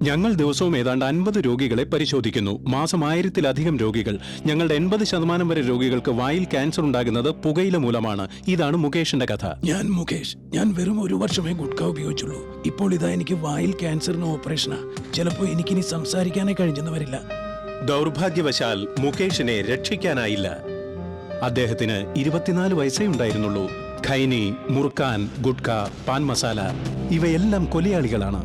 ഞങ്ങൾ ദിവസവും ഏതാണ്ട് 50 രോഗികളെ പരിശോധിക്കുന്നു. മാസം 1000-ലധികം രോഗികൾ. ഞങ്ങളുടെ 80% വരെ രോഗികൾക്ക് വായിൽ ക്യാൻസർ ഉണ്ടാകുന്നത് പുകയില മൂലമാണ്. ഇതാണ് മുകേഷിന്റെ കഥ. ഞാൻ മുകേഷ്. ഞാൻ വെറും 1 വർഷമേ ഗുഡ്ക ഉപയോഗിച്ചുള്ളൂ. ഇപ്പോൾ ഇതാ എനിക്ക് വായിൽ ക്യാൻസറിന് ഓപ്പറേഷനാ. ചിലപ്പോൾ എനിക്കിനി സംസാരിക്കാനേ കഴിഞ്ഞെന്ന് വരില്ല. ദൗർഭാഗ്യവശാൽ മുകേഷിനെ രക്ഷിക്കാനായില്ല. അദ്ദേഹത്തിന് 24 വയസ്സേ ഉണ്ടായിരുന്നുള്ളൂ. ഖൈനി, മുർക്കാൻ, ഗുഡ്ക, പാൻ മസാല ഇവയെല്ലാം കൊലയാളികളാണ്.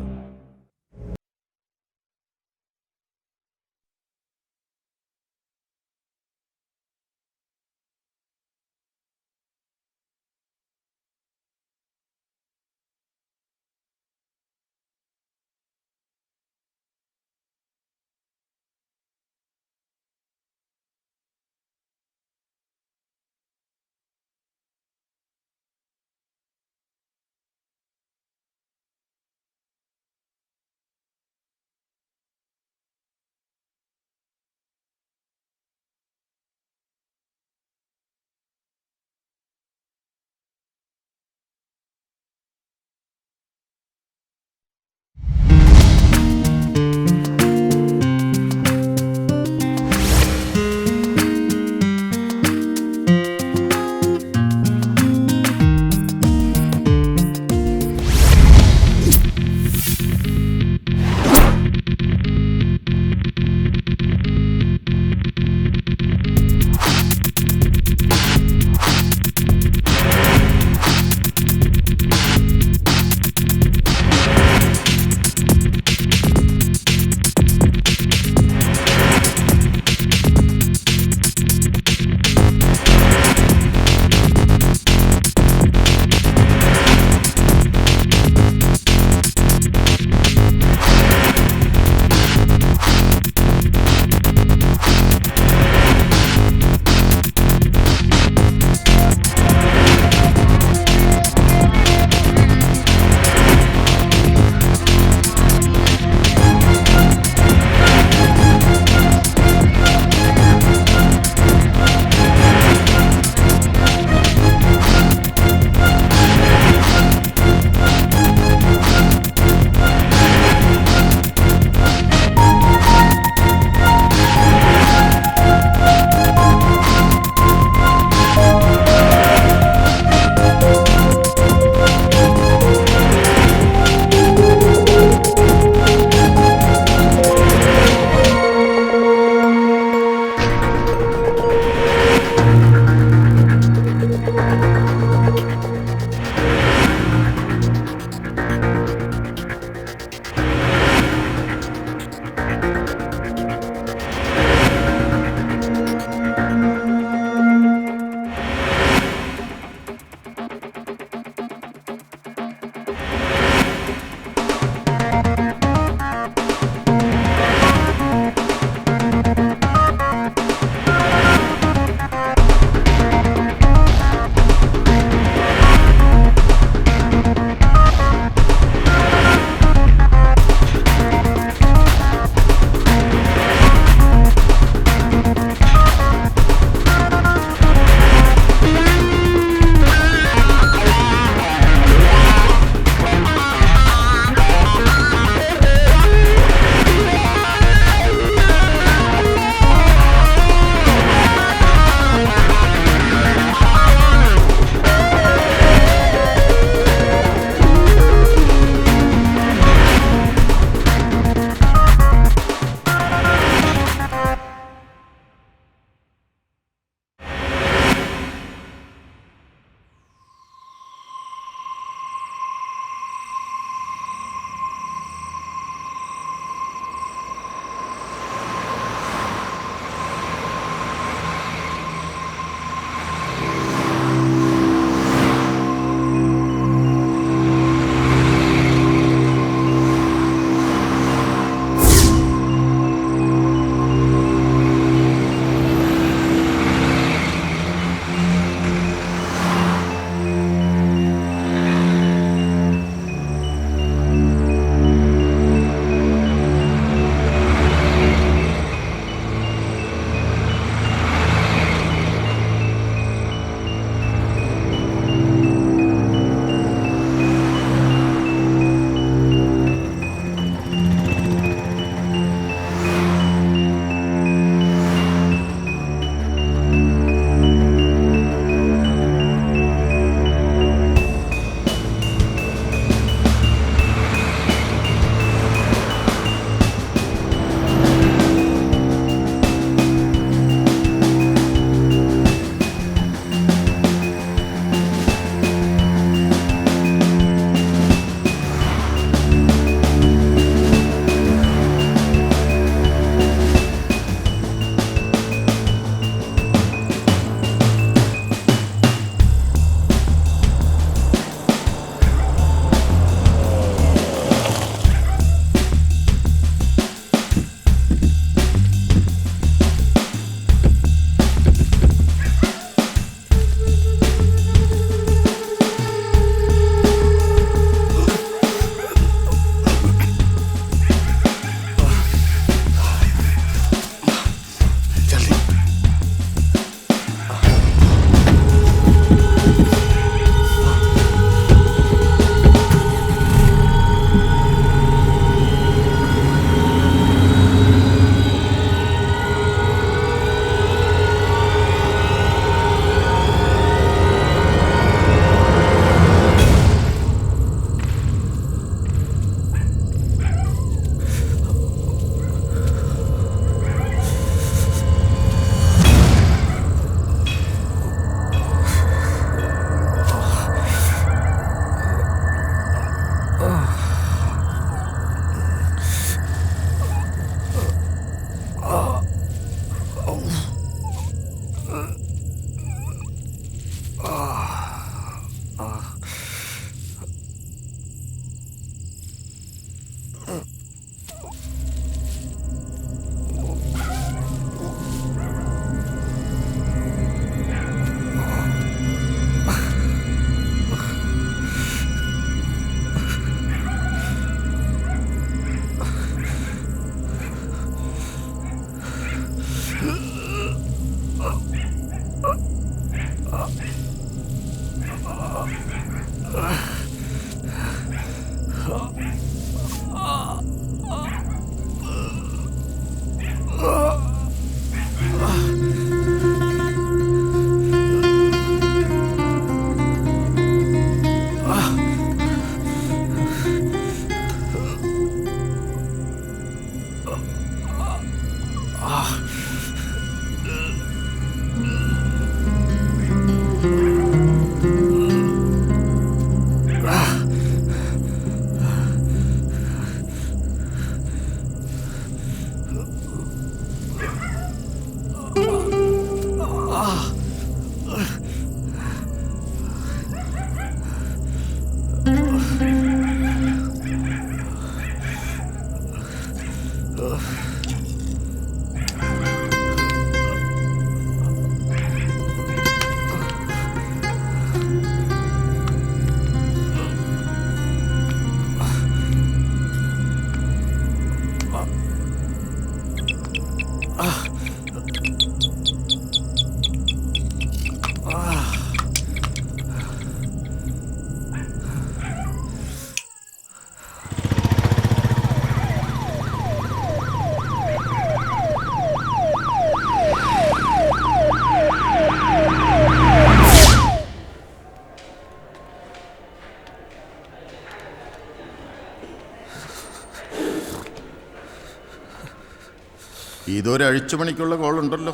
ഇതൊരു അഴിച്ചുപണിക്കുള്ള കോളുണ്ടല്ലോ.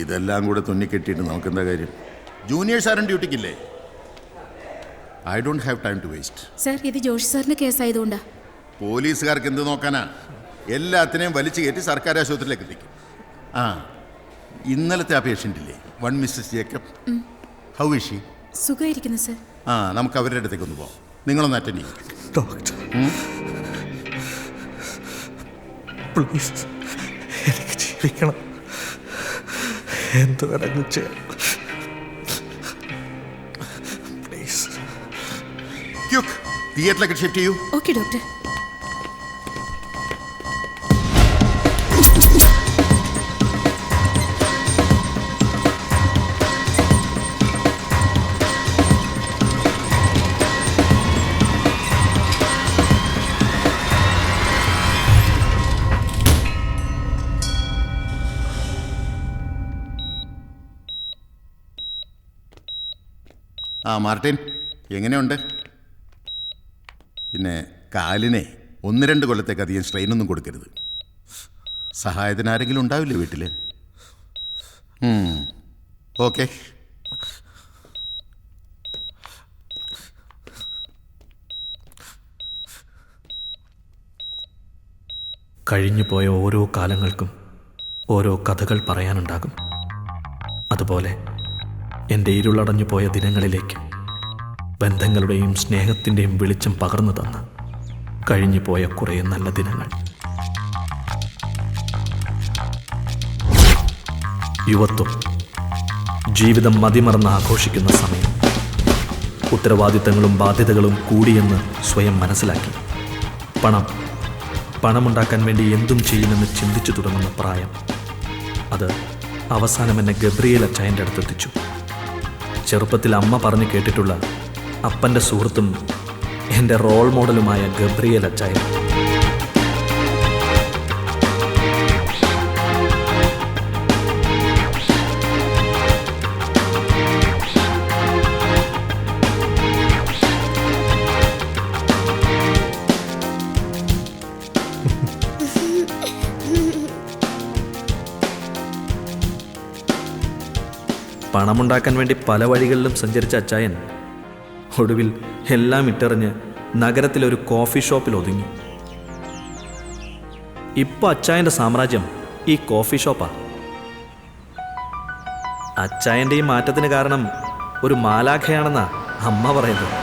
ഇതെല്ലാം കൂടെ തുന്നിക്കെട്ടിയിട്ട് നമുക്കെന്താ കാര്യം? ജൂനിയേഴ്സ് ആരും ഡ്യൂട്ടിക്കില്ലേ? I don't have time to waste. Sir, ഇത് ജോഷി സാറിന്റെ കേസായതുകൊണ്ടാ. പോലീസുകാർക്ക് എന്ത് നോക്കാനാ? എല്ലാത്തിനെയും വലിച്ചു കയറ്റി സർക്കാർ ആശുപത്രിയിലേക്ക് എത്തിക്കും. ഇന്നലത്തെ ആ പേഷ്യൻ്റ് ഇല്ലേ, 1 Mrs Jacob, how is she? സുഖമായിരിക്കുന്നു സർ. നമുക്ക് അവരുടെ അടുത്തേക്ക് ഒന്ന് പോകാം. നിങ്ങളൊന്ന് അറ്റൻഡ് ചെയ്യും. ഡോക്ടർ പ്ലീസ്, എനിക്ക് ജീവിക്കണം. എന്ത് വേണമെങ്കിലും ചെയ്യാം. പ്ലീസ്. തിയേറ്ററിലേക്ക് ഷിഫ്റ്റ് ചെയ്യൂ. Okay doctor. മാർട്ടിൻ, എങ്ങനെയുണ്ട്? പിന്നെ കാലിനെ 1-2 കൊല്ലത്തേക്ക് അധികം സ്ട്രെയിനൊന്നും കൊടുക്കരുത്. സഹായത്തിന് ആരെങ്കിലും ഉണ്ടാവില്ലേ വീട്ടിൽ? ഓക്കെ. കഴിഞ്ഞുപോയ ഓരോ കാലങ്ങൾക്കും ഓരോ കഥകൾ പറയാനുണ്ടാകും. അതുപോലെ എൻ്റെ ഇരുളടഞ്ഞു പോയ ദിനങ്ങളിലേക്ക് ബന്ധങ്ങളുടെയും സ്നേഹത്തിൻ്റെയും വെളിച്ചം പകർന്നു തന്ന കഴിഞ്ഞുപോയ കുറേ നല്ല ദിനങ്ങൾ. യുവത്വം, ജീവിതം മതിമറന്ന് ആഘോഷിക്കുന്ന സമയം. ഉത്തരവാദിത്തങ്ങളും ബാധ്യതകളും കൂടിയെന്ന് സ്വയം മനസ്സിലാക്കി. പണമുണ്ടാക്കാൻ വേണ്ടി എന്തും ചെയ്യുമെന്ന് ചിന്തിച്ചു തുടങ്ങുന്ന പ്രായം. അത് അവസാനം എന്നെ ഗബ്രിയേൽ അച്ചായൻ്റെ അടുത്തെത്തിച്ചു. ചെറുപ്പത്തിൽ അമ്മ പറഞ്ഞു കേട്ടിട്ടുള്ള അപ്പൻ്റെ സുഹൃത്തും എൻ്റെ റോൾ മോഡലുമായ ഗബ്രിയേൽ അച്ചായൻ. പണമുണ്ടാക്കാൻ വേണ്ടി പല വഴികളിലും സഞ്ചരിച്ച അച്ചായൻ ഒടുവിൽ എല്ലാം ഇട്ടെറിഞ്ഞ് നഗരത്തിലൊരു കോഫി ഷോപ്പിൽ ഒതുങ്ങി. ഇപ്പോൾ അച്ചായൻ്റെ സാമ്രാജ്യം ഈ കോഫി ഷോപ്പാണ്. അച്ചായൻ്റെ ഈ മാറ്റത്തിന് കാരണം ഒരു മാലാഖയാണെന്നാ അമ്മ പറയുന്നത്.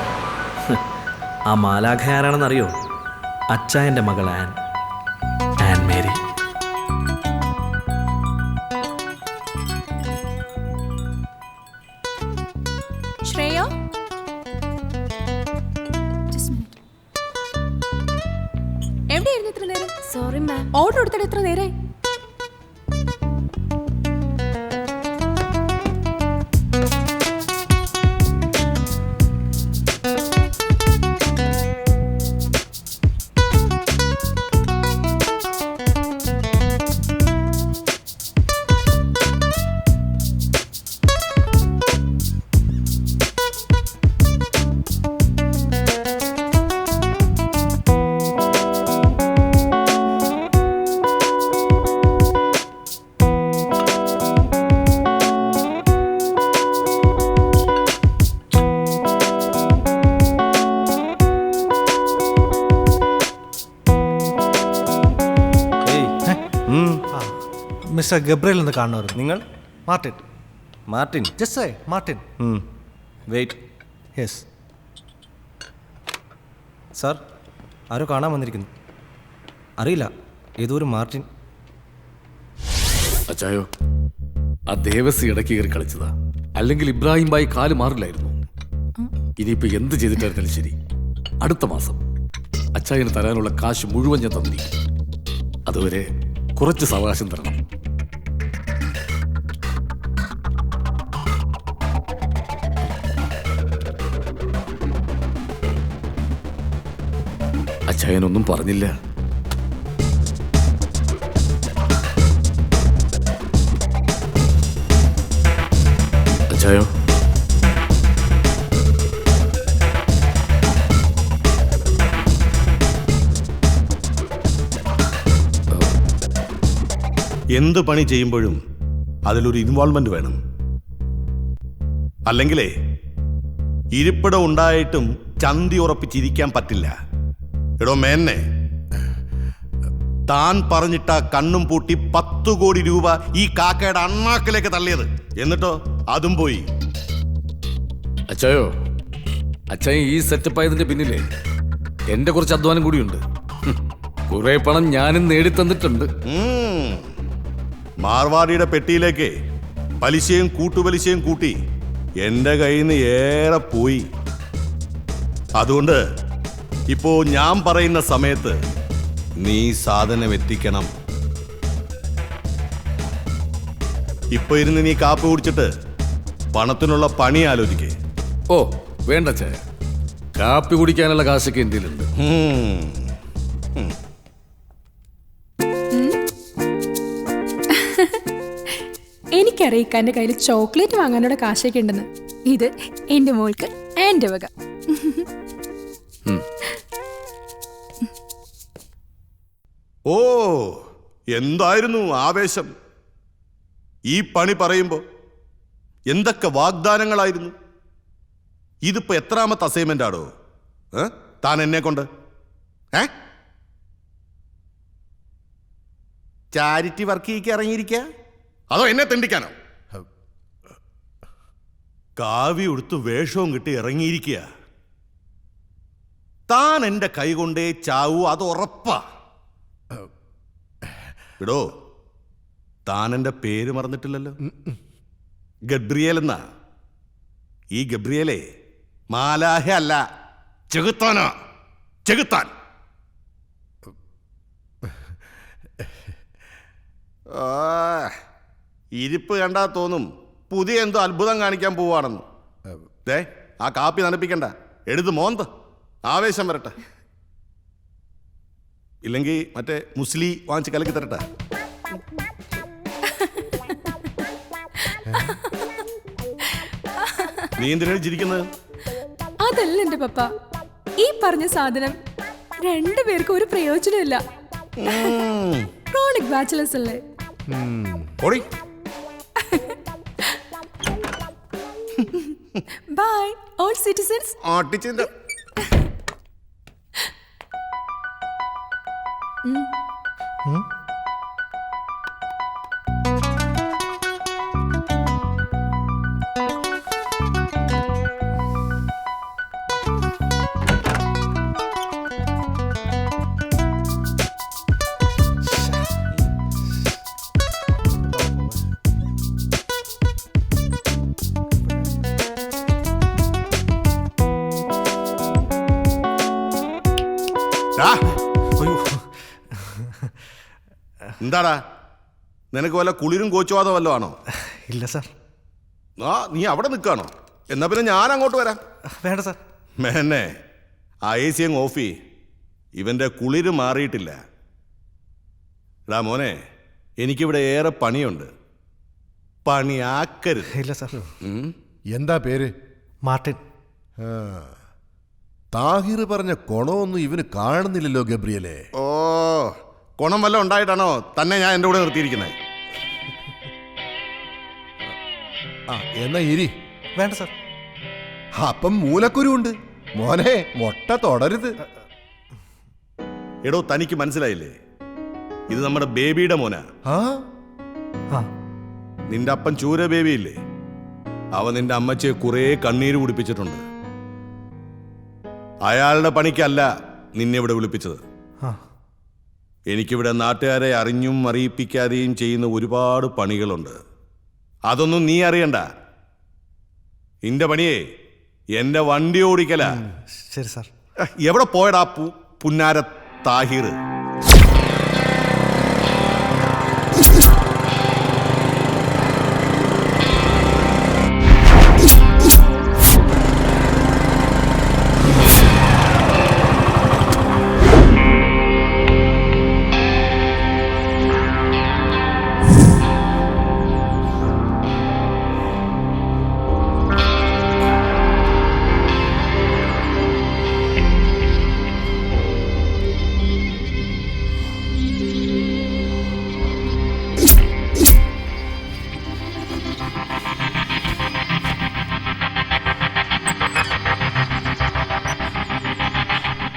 ആ മാലാഖ ആരാണെന്നറിയോ? അച്ചായൻ്റെ മകൾ ആൻ മേരി. ശ്രേയോ, എവിടെയായിരുന്നു ഇത്ര നേരം? സോറി മാം, ഓർഡർ എടുത്തിട്ട് എത്ര നേരായി? മിസ്റ്റർ ഗബ്രിയൽ എന്ന് കാണുമായിരുന്നു. നിങ്ങൾ? Martin. Martin. Just Martin. Wait. Yes. Sir, ആരോ കാണാൻ വന്നിരിക്കുന്നു. അറിയില്ല, ഏതോ ഒരു മാർട്ടിൻ. അച്ചായോ, ആ ദേവസി ഇടയ്ക്ക് കയറി കളിച്ചതാ. അല്ലെങ്കിൽ ഇബ്രാഹിം ബായി കാല് മാറില്ലായിരുന്നു. ഇനിയിപ്പോ എന്ത് ചെയ്തിട്ടായിരുന്നാലും ശരി, അടുത്ത മാസം അച്ചായന് തരാനുള്ള കാശ് മുഴുവൻ ഞാൻ തന്നിരിക്കും. അതുവരെ കുറച്ച് സാവകാശം തരണം. അച്ചായനൊന്നും പറഞ്ഞില്ല. അച്ചായോ, എന്ത് പണി ചെയ്യുമ്പോഴും അതിലൊരു ഇൻവോൾവ്മെന്റ് വേണം. അല്ലെങ്കിലേ ഇരിപ്പിടം ഉണ്ടായിട്ടും ചന്തി ഉറപ്പിച്ചിരിക്കാൻ പറ്റില്ല. എടോ മേന്നെ, താൻ പറഞ്ഞിട്ട കണ്ണും പൂട്ടി 10 കോടി രൂപ ഈ കാക്കയുടെ അണ്ണാക്കിലേക്ക് തള്ളിയത്. എന്നിട്ടോ അതും പോയി. അച്ചായോ, അച്ചായൻ ഈ സെറ്റപ്പ് ആയതിന്റെ പിന്നിലെ എന്റെ കുറച്ച് അധ്വാനം കൂടിയുണ്ട്. കുറെ പണം ഞാനും നേടിത്തന്നിട്ടുണ്ട്. മാർവാടിയുടെ പെട്ടിയിലേക്ക് പലിശയും കൂട്ടുപലിശയും കൂട്ടി എന്റെ കയ്യിൽ നിന്ന് ഏറെ പോയി. അതുകൊണ്ട് ഇപ്പോ ഞാൻ പറയുന്ന സമയത്ത് നീ സാധനം എത്തിക്കണം. ഇപ്പൊ ഇരുന്ന് നീ കാപ്പി കുടിച്ചിട്ട് പണത്തിനുള്ള പണി ആലോചിക്കേ. ഓ വേണ്ട ചായ, കാപ്പി കുടിക്കാനുള്ള കാശൊക്കെ എന്തെങ്കിലുണ്ട്. എനിക്കറിയാം ഇക്കാന്റെ കയ്യിൽ ചോക്ലേറ്റ് വാങ്ങാനുള്ള കാശൊക്കെ ഉണ്ടെന്ന്. ഇത് എന്റെ മോൾക്ക് എന്റെ വക. ഓ, എന്തായിരുന്നു ആവേശം ഈ പണി പറയുമ്പോ! എന്തൊക്കെ വാഗ്ദാനങ്ങളായിരുന്നു. ഇതിപ്പോ എത്രാമത്തെ അസൈൻമെന്റ് ആടോ താൻ എന്നെ കൊണ്ട്? ചാരിറ്റി വർക്ക് ചെയ്യിക്കാൻ ഇറങ്ങിയിരിക്ക, അതോ എന്നെ തെണ്ടിക്കാനോ? കാവി ഉടുത്ത് വേഷവും കിട്ടി ഇറങ്ങിയിരിക്കുക. താൻ എന്റെ കൈ കൊണ്ടേ ചാവൂ, അത് ഉറപ്പാ. ഇടോ, താൻ എന്റെ പേര് മറന്നിട്ടില്ലല്ലോ. ഗബ്രിയേൽ എന്നാ. ഈ ഗബ്രിയേലേ മാലാഹ അല്ല, ചെകുത്താനാ. ചെകുത്താൻ. ഇരിപ്പ് കണ്ടാ തോന്നും പുതിയ എന്തോ അത്ഭുതം കാണിക്കാൻ പോവാണെന്ന്. ആ കാപ്പി നനപ്പിക്കണ്ട, എടുത്ത് മോന്ത് ആവേശം വരട്ടെ. ഇല്ലെങ്കിൽ മറ്റേ മുസ്ലി വാങ്ങിച്ച് കലക്കി തരട്ടെ. നീ എന്തിനാണ് ചിരിക്കുന്നത്? അതല്ല എന്റെ പപ്പ, ഈ പറഞ്ഞ സാധനം രണ്ടുപേർക്കും ഒരു പ്രയോജനമില്ല. ക്രോണിക് ബാച്ചിലേഴ്സ് അല്ലേ? Bye all citizens. എന്താടാ, നിനക്ക് വല്ല കുളിരും കോച്ചുവാദോ വല്ലോ ആണോ? ഇല്ല സാർ. നീ അവിടെ നിൽക്കാണോ? എന്നാ പിന്നെ ഞാൻ അങ്ങോട്ട് വരാം. വേണ്ട സാർ. മേന്നെ, ആ AC അങ്ങ് ഓഫ് ചെയ്യ്. ഇവന്റെ കുളിര് മാറിയിട്ടില്ല. എടാ മോനെ, എനിക്കിവിടെ ഏറെ പണിയുണ്ട്. പണിയാക്കരുത്. ഇല്ല സാർ. എന്താ പേര്? മാർട്ടിൻ. താഹിർ പറഞ്ഞ കൊണമൊന്നും ഇവന് കാണുന്നില്ലല്ലോ ഗബ്രിയലേ. ഓ, കൊണം വല്ലതും ഉണ്ടായിട്ടാണോ തന്നെ ഞാൻ എൻ്റെ കൂടെ നിർത്തിയിരിക്കുന്നത്? എന്നാ ഇരി. വേണ്ട സാർ. അപ്പം മൂലക്കുരുണ്ട് മോനെ, മൊട്ട തൊടരുത്. എടോ, തനിക്ക് മനസ്സിലായില്ലേ? ഇത് നമ്മുടെ ബേബിയുടെ മോനാ. ആ നിന്റെ അപ്പൻ ചൂര ബേബി ഇല്ലേ, അവൻ നിന്റെ അമ്മച്ചിയെ കുറേ കണ്ണീര് കുടിപ്പിച്ചിട്ടുണ്ട്. അയാളുടെ പണിക്കല്ല നിന്നെ ഇവിടെ വിളിപ്പിച്ചത്. ആ എനിക്കിവിടെ നാട്ടുകാരെ അറിഞ്ഞും അറിയിപ്പിക്കാതെയും ചെയ്യുന്ന ഒരുപാട് പണികളുണ്ട്. അതൊന്നും നീ അറിയണ്ട. നിന്റെ പണിയേ എന്റെ വണ്ടി ഓടിക്കല. ശരി സാർ. എവിടെ പോയടാ പുന്നാര താഹിർ?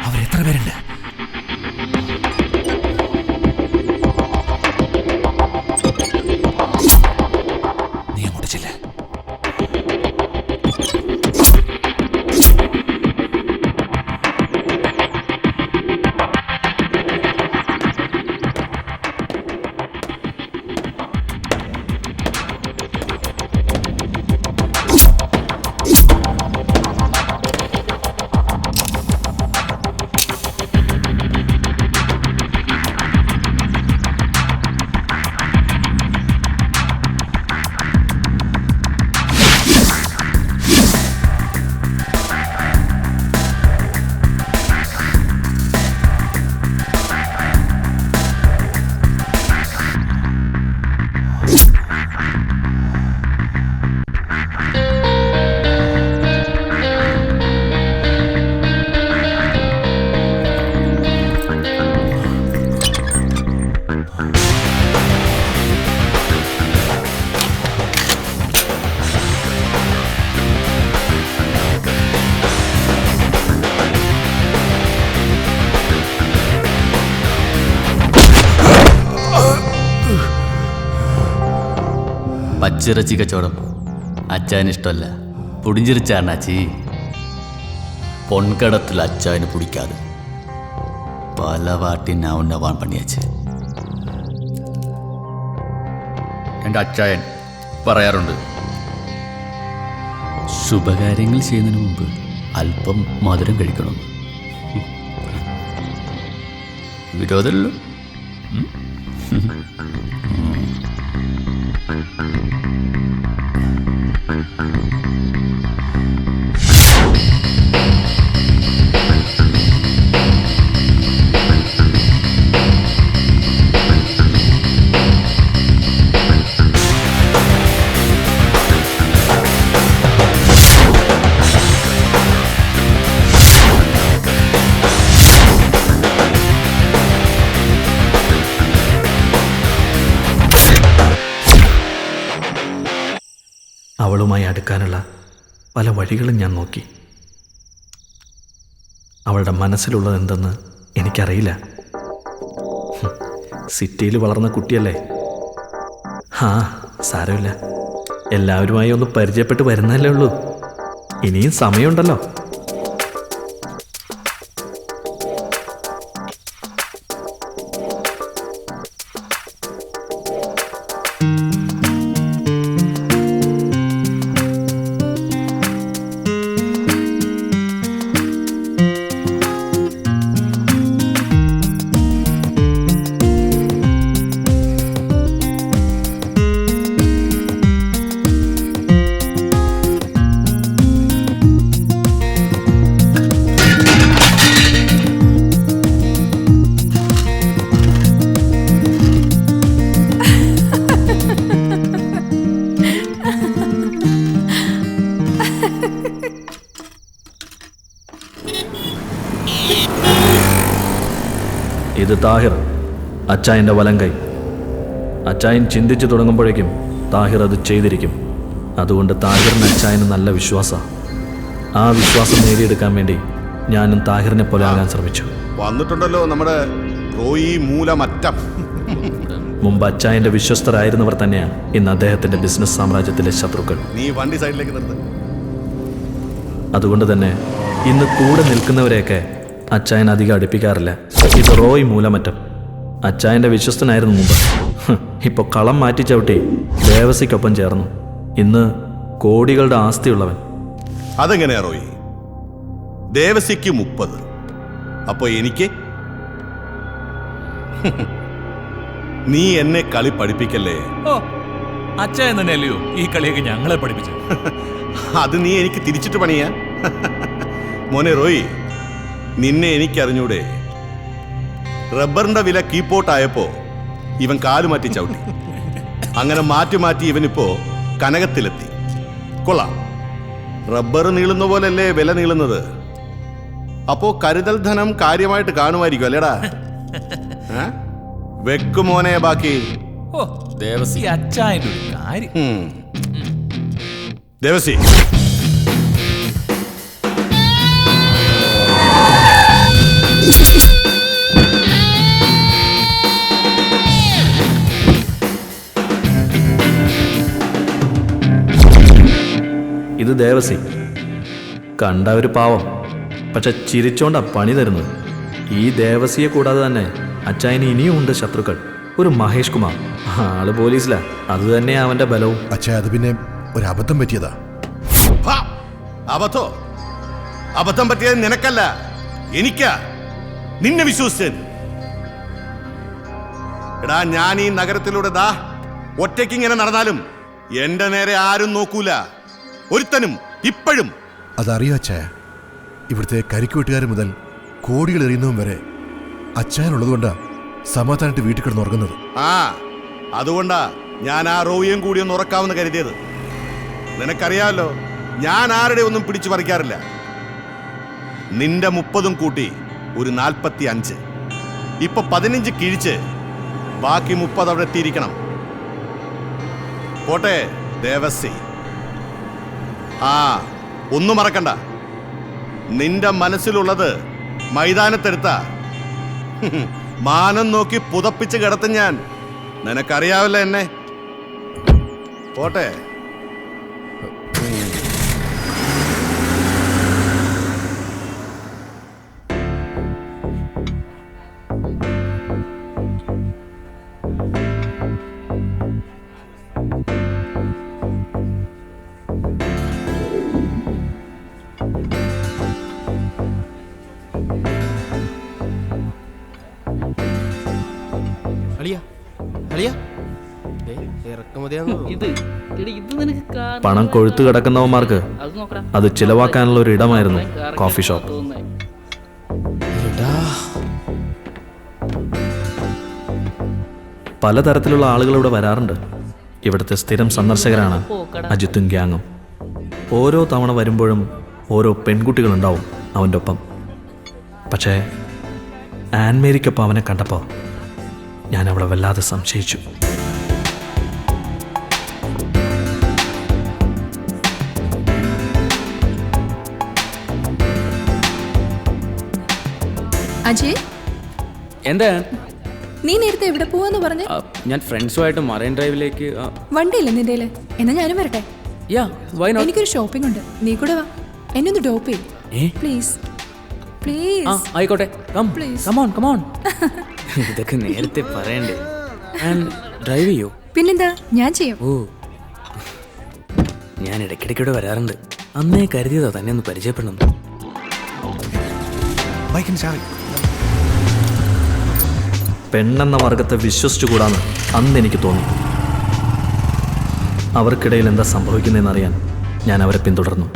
അവരെത്ര പേരുണ്ട്? നീ അങ്ങോട്ട് ചെല്ല. പച്ചിറച്ചി കച്ചവടം അച്ചായന് ഇഷ്ടമല്ല. പുടിഞ്ചിരിച്ചാണാച്ചി. പൊൻകടത്തിൽ അച്ചായന് പിടിക്കാതെ പല വാട്ടി നവണ്ണവാൻ പണിയാച്ച്. എൻ്റെ അച്ചായൻ പറയാറുണ്ട്, ശുഭകാര്യങ്ങൾ ചെയ്യുന്നതിന് മുമ്പ് അല്പം മധുരം കഴിക്കണം. വിരോധമല്ലോ. അവളുമായി അടുക്കാനുള്ള പല വഴികളും ഞാൻ നോക്കി. അവളുടെ മനസ്സിലുള്ളത് എന്തെന്ന് എനിക്കറിയില്ല. സിറ്റിയിൽ വളർന്ന കുട്ടിയല്ലേ. സാരമില്ല, എല്ലാവരുമായി ഒന്ന് പരിചയപ്പെട്ട് വരുന്നല്ലേ ഉള്ളൂ. ഇനിയും സമയമുണ്ടല്ലോ. ഇത് താഹിർ, അച്ചായൻ്റെ വലങ്കൈ. അച്ചായൻ ചിന്തിച്ചു തുടങ്ങുമ്പോഴേക്കും താഹിർ അത് ചെയ്തിരിക്കും. അതുകൊണ്ട് താഹിറിന് അച്ചായന് നല്ല വിശ്വാസമാണ്. ആ വിശ്വാസം നേടിയെടുക്കാൻ വേണ്ടി ഞാനും താഹിറിനെ പോലെ ആകാൻ ശ്രമിച്ചു. വന്നിട്ടുണ്ടല്ലോ നമ്മുടെ റോയി മൂലമറ്റം. മുമ്പ് അച്ചായൻ്റെ വിശ്വസ്തരായിരുന്നവർ തന്നെയാണ് ഇന്ന് അദ്ദേഹത്തിൻ്റെ ബിസിനസ് സാമ്രാജ്യത്തിലെ ശത്രുക്കൾ. നീ വണ്ടി സൈഡിലേക്ക് നിർത്ത്. അതുകൊണ്ട് തന്നെ ഇന്ന് കൂടെ നിൽക്കുന്നവരെയൊക്കെ അച്ചായൻ അധികം അടുപ്പിക്കാറില്ല. ഇത് റോയ് മൂലമറ്റം. അച്ചായൻ്റെ വിശ്വസ്തനായിരുന്നു മുമ്പ്. ഇപ്പോൾ കളം മാറ്റി ചവിട്ടി ദേവസിക്കൊപ്പം ചേർന്നു. ഇന്ന് കോടികളുടെ ആസ്തിയുള്ളവൻ. അതെങ്ങനെയാ റോയി? ദേവസിക്ക് 30, അപ്പൊ എനിക്ക്? നീ എന്നെ കളി പഠിപ്പിക്കല്ലേ. അച്ചായൻ തന്നെയല്ലയോ ഈ കളിയൊക്കെ ഞങ്ങളെ പഠിപ്പിച്ചു. അത് നീ എനിക്ക് തിരിച്ചിട്ട് പണിയാ? മോനെ റോയി, നിന്നെ എനിക്കറിഞ്ഞൂടെ? റബ്ബറിന്റെ വില കീപ്പോട്ടായപ്പോ ഇവൻ കാല് മാറ്റി ചവിട്ടി. അങ്ങനെ മാറ്റി മാറ്റി ഇവനിപ്പോ കനകത്തിലെത്തി. കൊള്ളാം. റബ്ബർ നീളുന്ന പോലല്ലേ വില നീളുന്നത്. അപ്പോ കരുതൽ ധനം കാര്യമായിട്ട് കാണുമായിരിക്കും അല്ലേടാ? വെക്കുമോനെ ബാക്കി. ദേവസി അച്ചായന്റെ ഒരു കാര്യം. ദേവസി, ഇത് ദേവസി. കണ്ട ഒരു പാവം, പക്ഷെ ചിരിച്ചോണ്ടാ പണി തരുന്നത്. ഈ ദേവസിയെ കൂടാതെ തന്നെ അച്ചായന് ഇനിയും ഉണ്ട് ശത്രുക്കൾ. ഒരു മഹേഷ് കുമാർ, ആള് പോലീസിലാ. അത് തന്നെയാ അവന്റെ ബലവും. അച്ഛാ, അത് പിന്നെ ഒരു അബദ്ധം പറ്റിയതാ. അബദ്ധം പറ്റിയത് നിനക്കല്ല, എനിക്കാ. നിന്നെ വിശ്വസിച്ചൻ. എടാ, ഞാൻ ഈ നഗരത്തിലൂടെ ദാ ഒറ്റയ്ക്ക് ഇങ്ങനെ നടന്നാലും എന്റെ നേരെ ആരും നോക്കൂല, ഒരുത്തനും. ഇപ്പോഴും അതറിയോ അച്ഛാ? ഇവിടുത്തെ കരിക്കുവെട്ടുകാർ മുതൽ കോടികൾ എറിയുന്നവൻ വരെ അച്ഛനുള്ളതുകൊണ്ടാ സമാധാനമായിട്ട് വീട്ടിൽ കിടന്ന് ഉറങ്ങുന്നത്. അതുകൊണ്ടാ ഞാൻ ആ റോയിയും കൂടി ഒന്ന് ഉറക്കാമെന്ന് കരുതിയത്. നിനക്കറിയാമല്ലോ, ഞാൻ ആരുടെ ഒന്നും പിടിച്ചു പറിക്കാറില്ല. നിന്റെ 30 കൂട്ടി ഒരു 45. ഇപ്പൊ 15 കിഴിച്ച് ബാക്കി 30 അവിടെ എത്തിയിരിക്കണം. പോട്ടെ ദേവസി. ഒന്നും മറക്കണ്ട, നിന്റെ മനസ്സിലുള്ളത് മൈതാനത്തെടുത്ത മാനം നോക്കി പുതപ്പിച്ച് കിടത്തും ഞാൻ. നിനക്കറിയാവല്ലോ എന്നെ. പോട്ടെ. പണം കൊഴുത്തു കിടക്കുന്നവന്മാർക്ക് അത് ചിലവാക്കാനുള്ള ഒരു ഇടമായിരുന്നു കോഫി ഷോപ്പ്. പലതരത്തിലുള്ള ആളുകൾ ഇവിടെ വരാറുണ്ട്. ഇവിടുത്തെ സ്ഥിരം സന്ദർശകരാണ് അജിത്തും ഗ്യാങ്ങും. ഓരോ തവണ വരുമ്പോഴും ഓരോ പെൺകുട്ടികളുണ്ടാവും അവൻ്റെ ഒപ്പം. പക്ഷേ ആൻമേരിക്കൊപ്പം അവനെ കണ്ടപ്പോൾ ഞാൻ അവളെ വല്ലാതെ സംശയിച്ചു. അജയ്, എന്താ? നീ നേരത്തെ എവിടെ പോവാന്ന് പറഞ്ഞു? ഞാൻ ഫ്രണ്ട്സുമായിട്ട് മറൈൻ ഡ്രൈവിലേക്ക്. വണ്ടിയില്ല നിന്റെ? എന്നാ ഞാനും വരട്ടെ. എനിക്കൊരു ഷോപ്പിംഗ് ഉണ്ട്, നീ കൂടെ വാ. എന്നെ ഒന്ന് ഡ്രോപ്പ് ചെയ്യ് പ്ലീസ്. പ്ലീസ്. ആയിക്കോട്ടെ. ഇതൊക്കെ നേരത്തെ പറയണ്ടേ? ഡ്രൈവ് ചെയ്യോ? പിന്നെന്താ, ഞാൻ ചെയ്യാം. ഞാൻ ഇടയ്ക്കിടയ്ക്കൂടെ വരാറുണ്ട്. അന്നേ കരുതിയതാ തന്നെ ഒന്ന് പരിചയപ്പെടണം. പെണ്ണെന്ന വർഗത്തെ വിശ്വസിച്ചുകൂടാന്ന് അന്ന് എനിക്ക് തോന്നി. അവർക്കിടയിൽ എന്താ സംഭവിക്കുന്നതെന്നറിയാൻ ഞാൻ അവരെ പിന്തുടർന്നു.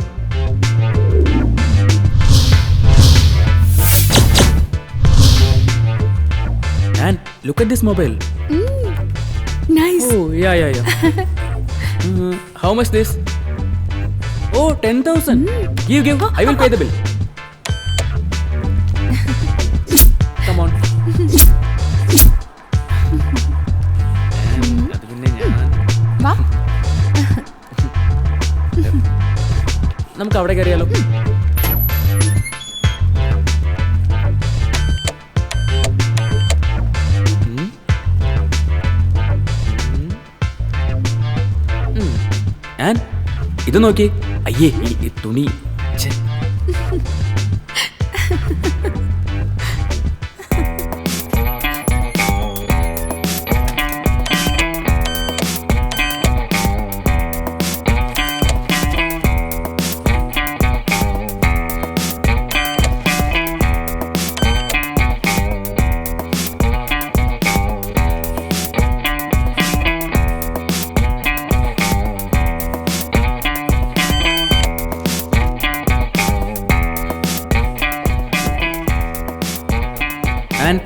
Look at this mobile. Nice. Oh, yeah. How much this? Oh, 10,000. Give. I will pay the bill. Come on. വാ. നമുക്ക് അവിടെ കയറിയാലോ? ആൻഡ് ഇത് നോക്കി. അയ്യേ ഈ തുണി. ഛെ. ആൻഡ്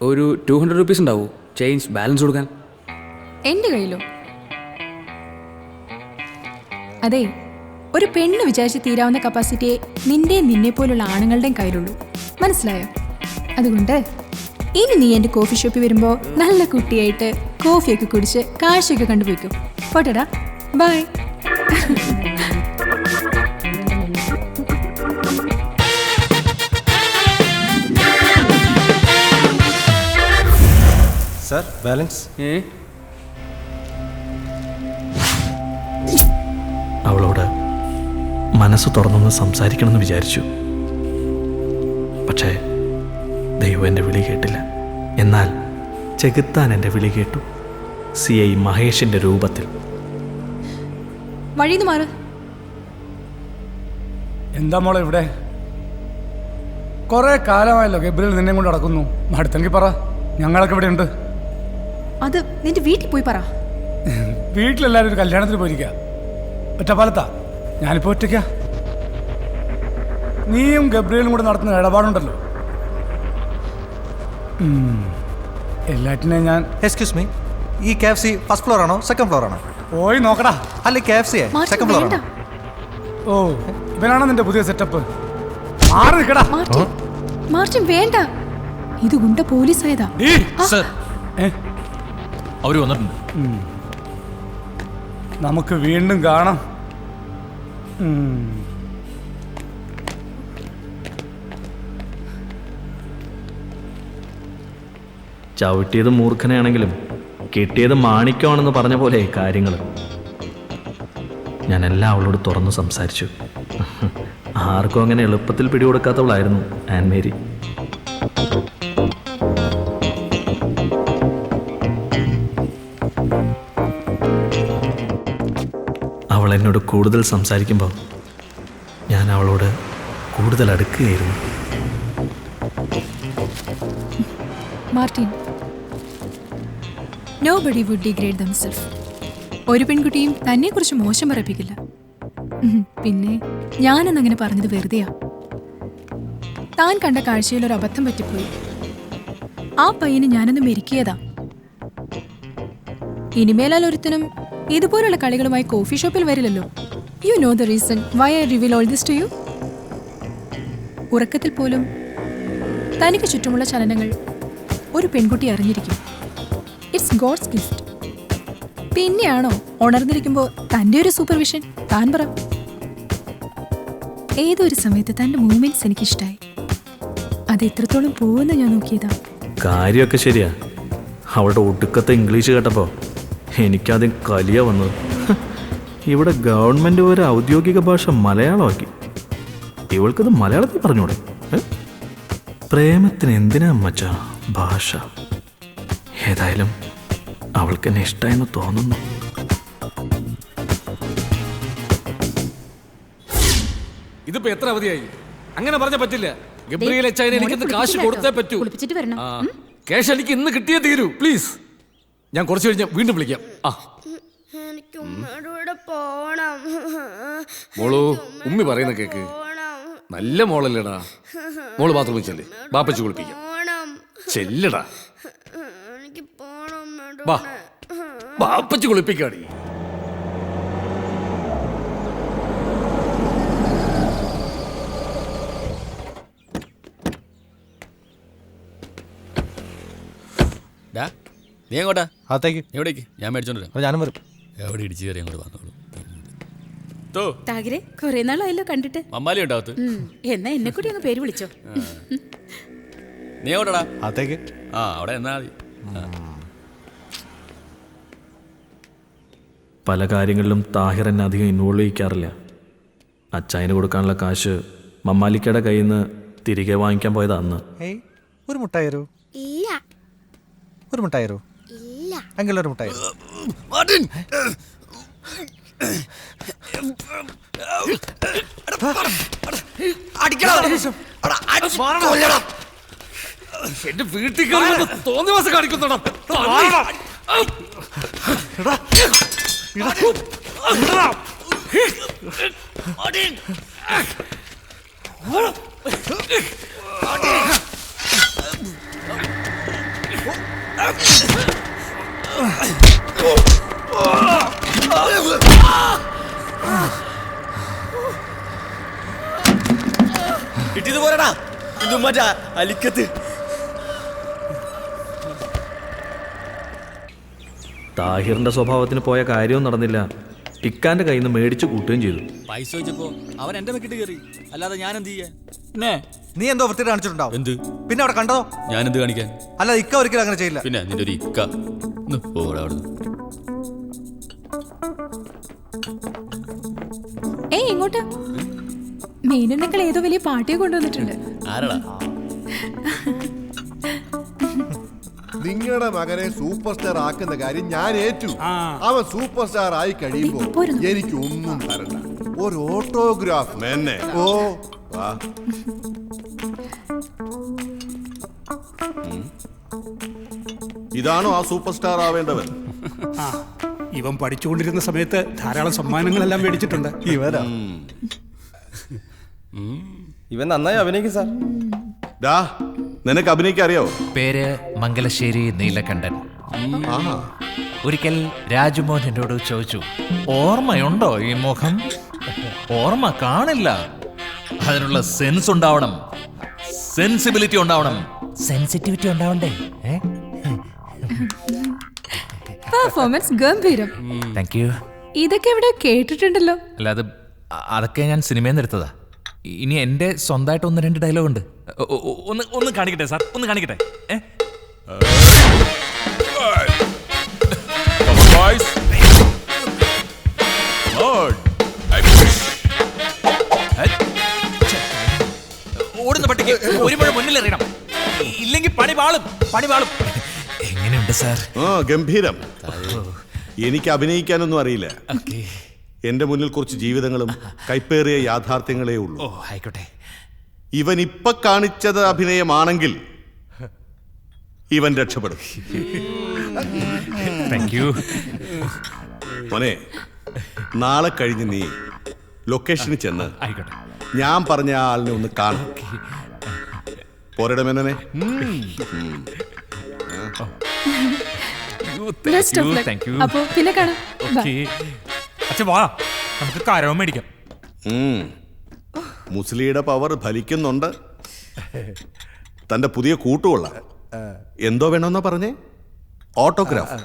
ഒരു 200 rupees ഉണ്ടാവൂ ചേഞ്ച് ബാലൻസ് കൊടുക്കാൻ? എൻ്റെ കയ്യിലോ? അതെ, ഒരു പെണ്ണ് വിചാരിച്ച് തീരാവുന്ന കപ്പാസിറ്റിയെ നിന്നെ പോലുള്ള ആണുങ്ങളുടെയും കയ്യിലുള്ളൂ. മനസ്സിലായോ? അതുകൊണ്ട് ഇനി നീ എൻ്റെ കോഫി ഷോപ്പിൽ വരുമ്പോൾ നല്ല കുട്ടിയായിട്ട് കോഫിയൊക്കെ കുടിച്ച് കാഴ്ചയൊക്കെ കണ്ടുപോയിക്കും. പോട്ടെടാ, ബൈ. Sir, balance. അവളോട് മനസ്സ് തുറന്നൊന്ന് സംസാരിക്കണമെന്ന് വിചാരിച്ചു. പക്ഷേ ദൈവം എൻ്റെ വിളി കേട്ടില്ല. എന്നാൽ ചെകുത്താൻ എൻ്റെ വിളി കേട്ടു. CI മഹേഷിൻ്റെ രൂപത്തിൽ. വഴിന്ന് മാറ്. എന്താ മോളെ ഇവിടെ? കുറെ കാലമായല്ലോ ഗബ്രിയേൽ നിന്നെ കൊണ്ട് നടക്കുന്നു. അടുത്തെങ്കിൽ പറ, ഞങ്ങളൊക്കെ ഇവിടെ ഉണ്ട്. അത് നിന്റെ വീട്ടിൽ പോയി പറ. വീട്ടിലെല്ലാവരും ഒരു കല്യാണത്തിന് പോയിരിക്കുക. ഒറ്റപ്പാലത്താ, ഞാനിപ്പോ ഒറ്റയ്ക്കാ. നീയും ഗബ്രിയേലും കൂടെ നടത്തുന്ന ഇടപാടുണ്ടല്ലോ, എല്ലാറ്റിനെയും ഞാൻ. എക്സ്ക്യൂസ് മീ, ഈ KFC ഫസ്റ്റ് ഫ്ലോർ ആണോ സെക്കൻഡ് ഫ്ലോർ ആണോ? പോയി നോക്കടാ. അല്ല, KFC സെക്കൻഡ് ഫ്ലോർ ആണോ? ഓ, ഇവനാണോ നിന്റെ പുതിയ സെറ്റപ്പ്? മാറി നിൽക്കടാ. മാർട്ടിൻ വേണ്ട, ഇത് ഗുണ്ട പോലീസ് ആയതാ. അവര് വന്നിട്ടുണ്ട്. നമുക്ക് വീണ്ടും കാണാം. ചവിട്ടിയത് മൂർഖനെയാണെങ്കിലും കിട്ടിയത് മാണിക്യമാണെന്ന് പറഞ്ഞ പോലെ കാര്യങ്ങൾ. ഞാനെല്ലാം അവളോട് തുറന്നു സംസാരിച്ചു. ആർക്കും അങ്ങനെ എളുപ്പത്തിൽ പിടികൊടുക്കാത്തവളായിരുന്നു ആൻ മേരി. അവൾ എന്നോട് കൂടുതൽ സംസാരിക്കുമ്പോൾ ഞാൻ അവളോട് കൂടുതൽ അടുക്കുകയായിരുന്നു. Martin, nobody would degrade themselves. ഒരു പെൺകുട്ടിയും തന്നെക്കുറിച്ച് മോശം പറയിപ്പിക്കില്ല. പിന്നെ ഞാനെന്നങ്ങനെ പറഞ്ഞത് വെറുതെയാ. താൻ കണ്ട കാഴ്ചയിൽ ഒരു അബദ്ധം പറ്റിപ്പോയി. ആ പയ്യന് ഞാനൊന്ന് മെരുക്കിയതാ. ഇനിമേലാൽ ഒരുത്തനും ഇതുപോലുള്ള കളികളുമായി കോഫി ഷോപ്പിൽ വരില്ലല്ലോ. You know the reason why I reveal all this to you. ഉറക്കത്തിൽ പോലും തനിക്ക് ചുറ്റുമുള്ള ചലനങ്ങൾ ഒരു പെൺകുട്ടി അറിഞ്ഞിരിക്കും. It's God's gift. പിന്നെയാണോ ഉണർന്നിരിക്കുമ്പോൾ തൻ്റെ ഒരു സൂപ്പർവിഷൻ? താൻ പറ. ഏതൊരു സമയത്ത് തൻ്റെ മൂവ്മെന്റ്സ് എനിക്കിഷ്ടായി. അത് എത്രത്തോളം പോകുമെന്ന് ഞാൻ നോക്കിയതാ. കാര്യമൊക്കെ ശരിയാ. അവളുടെ ഒടുക്കത്തെ ഇംഗ്ലീഷ് കേട്ടപ്പോൾ എനിക്കാദ്യം കലിയ വന്നത്. ഇവിടെ ഗവൺമെൻറ് ഒരു ഔദ്യോഗിക ഭാഷ മലയാളമാക്കി. ഇവൾക്കത് മലയാളത്തിൽ പറഞ്ഞൂടെ? പ്രേമത്തിന് എന്തിനാ മച്ചാ ഭാഷ? ഏതായാലും അവൾക്ക് എന്നെ ഇഷ്ടമായെന്ന് തോന്നുന്നു. ഇതിപ്പോ എത്ര അവധിയായി? അങ്ങനെ പറഞ്ഞ പറ്റില്ല. ഗബ്രിയേൽ അച്ചായന് എനിക്കിന്ന് കാശ് കൊടുത്തേ പറ്റൂ. ക്യാഷ് എനിക്ക് ഇന്ന് കിട്ടിയേ തീരൂ. പ്ലീസ്, ഞാൻ കുറച്ച് കഴിഞ്ഞ് വീണ്ടും വിളിക്കാം. മോളു, ഉമ്മി പറയുന്ന കേക്ക്. നല്ല മോളല്ലേടാ. മോള് ബാത്റൂമിൽ ചെല്ലേ, ബാപ്പച്ച് കുളിപ്പിക്കാം. ചെല്ലടാ, ബാപ്പച്ച് കുളിപ്പിക്കാടി. നീ എങ്ങോട്ടാ? അകത്തേക്ക്. എവിടേക്ക്? ഞാൻ മേടിച്ചോണ്ട് വരാം. ഞാനും വരും. എവിടെ ഇടിച്ചു കയറി അങ്ങോട്ട് വന്നോളൂ. കൊറേ നാളായല്ലോ കണ്ടിട്ട്. മമ്മാലി ഉണ്ടാവത്ത്. എന്നാ എന്നെ കൂടി ഒന്ന് പേര് വിളിച്ചോ. നീ എങ്ങോട്ടാ? അകത്തേക്ക്. ആ, അവിടെ എന്നാ മതി. പല കാര്യങ്ങളിലും താഹിർ എന്നെ അധികം ഇൻവോൾവ് ചെയ്യിക്കാറില്ല. അച്ചായന് കൊടുക്കാനുള്ള കാശ് മമ്മാലിക്കയുടെ കയ്യിൽ നിന്ന് തിരികെ വാങ്ങിക്കാൻ പോയതാ അന്ന്. ഒരു മുട്ടായി തരൂ. ഇല്ല. ഒരു മുട്ടായി തരൂ. ഇല്ല. എങ്കിലും ഒരു മുട്ടായി. എന്റെ വീട്ടിൽ തോന്നിയ മാസം കാണിക്കുന്നുണ്ടോ? കിട്ടിയത് പോരടാ, ഇതും മറ്റാ അലിക്കത്ത്. താഹിറിന്റെ സ്വഭാവത്തിന് പോയ കാര്യവും നടന്നില്ല. ഇക്കാന്റെ കയ്യിൽ നിന്ന് മേടിച്ചു കൂട്ടുകയും ചെയ്തു. പൈസ വെച്ചപ്പോ അവൻ എന്റെ മെക്കിട്ട് കയറി, അല്ലാതെ ഞാൻ എന്ത് ചെയ്യാൻ? നീ എന്തോ വൃത്തിയിട്ട് കാണിച്ചിട്ടുണ്ടാവും. എന്ത്? പിന്നെ അവിടെ കണ്ടോ? ഞാൻ എന്ത് കാണിക്കാൻ? അല്ല, ഇക്ക ഒരിക്കലും അങ്ങനെ ചെയ്യില്ല. പിന്നെ നിന്റെ ഒരു ഇക്ക അവിടുന്ന്. ഏയ് ഇങ്ങോട്ട്. മീനണ്ണക്കൾ ഏതോ വലിയ പാർട്ടിയെ കൊണ്ടുവന്നിട്ടുണ്ട്. ആരാടാ? നിങ്ങളുടെ മകനെ സൂപ്പർ സ്റ്റാർ ആക്കുന്ന കാര്യം ഞാൻ ഏറ്റു. അവൻ സൂപ്പർ സ്റ്റാർ ആയി കഴിയുമ്പോ എനിക്ക് ഒന്നും തരണ്ട, ഒരു ഓട്ടോഗ്രാഫ്. ഓ ഇതാണോ ആ സൂപ്പർ സ്റ്റാർ ആവേണ്ടവൻ? ഇവൻ പഠിച്ചുകൊണ്ടിരുന്ന സമയത്ത് ധാരാളം സമ്മാനങ്ങളെല്ലാം മേടിച്ചിട്ടുണ്ട്. ഇവൻ നന്നായി അഭിനയിക്കും സാർ. നിനക്ക് അഭിനയിക്കാൻ അറിയാവോ? പേര് മംഗലശ്ശേരി നീലകണ്ഠൻ. ഒരിക്കൽ രാജുമോൻ എന്നോട് ചോദിച്ചു, ഓർമ്മയുണ്ടോ ഈ മുഖം? ഓർമ്മ കാണില്ല, അതിനുള്ള സെൻസ് ഉണ്ടാവണം, സെൻസിബിലിറ്റി ഉണ്ടാവണം, സെൻസിറ്റിവിറ്റി ഉണ്ടാവണ്ടേ. പെർഫോമൻസ് ഗംഭീരം. Thank you. ഇതൊക്കെ ഇവിടെ കേട്ടിട്ടുണ്ടല്ലോ. അല്ല, അതൊക്കെ ഞാൻ സിനിമയിൽ നിന്ന് എടുത്തതാ. ഇനി എന്റെ സ്വന്തമായിട്ട് 1-2 ഡയലോഗ് ഉണ്ട്. ഒന്ന് കാണിക്കട്ടെ സാർ, ഒന്ന് കാണിക്കട്ടെ. ഓടുന്ന പട്ടിക്ക് ഒരു മുഴ മുന്നിൽ എറിയണം, ഇല്ലെങ്കിൽ പണി പാളും. എങ്ങനെയുണ്ട് സാർ? ഗംഭീരം. എനിക്ക് അഭിനയിക്കാനൊന്നും അറിയില്ല. എന്റെ മുന്നിൽ കുറച്ച് ജീവിതങ്ങളും കൈപ്പേറിയ യാഥാർത്ഥ്യങ്ങളേ ഉള്ളൂ. ആയിക്കോട്ടെ. ഇവൻ ഇപ്പൊ കാണിച്ചത് അഭിനയമാണെങ്കിൽ ഇവൻ രക്ഷപ്പെടും. Thank you. മോനെ, നാളെ കഴിഞ്ഞ് നീ ലൊക്കേഷനിൽ ചെന്ന് ആയിക്കോട്ടെ, ഞാൻ പറഞ്ഞ ആളിനെ ഒന്ന് കാണും. പോരടെ മേനോനെ. അപ്പോ പിന്നെ കാണാം. വാ, നമുക്ക് കരവും മേടിക്കാം. മുസ്ലിയുടെ പവർ ഫലിക്കുന്നുണ്ട്. തന്റെ പുതിയ കൂട്ടുകൊള്ള എന്തോ വേണമെന്നാ പറഞ്ഞേ? ഓട്ടോഗ്രാഫ്.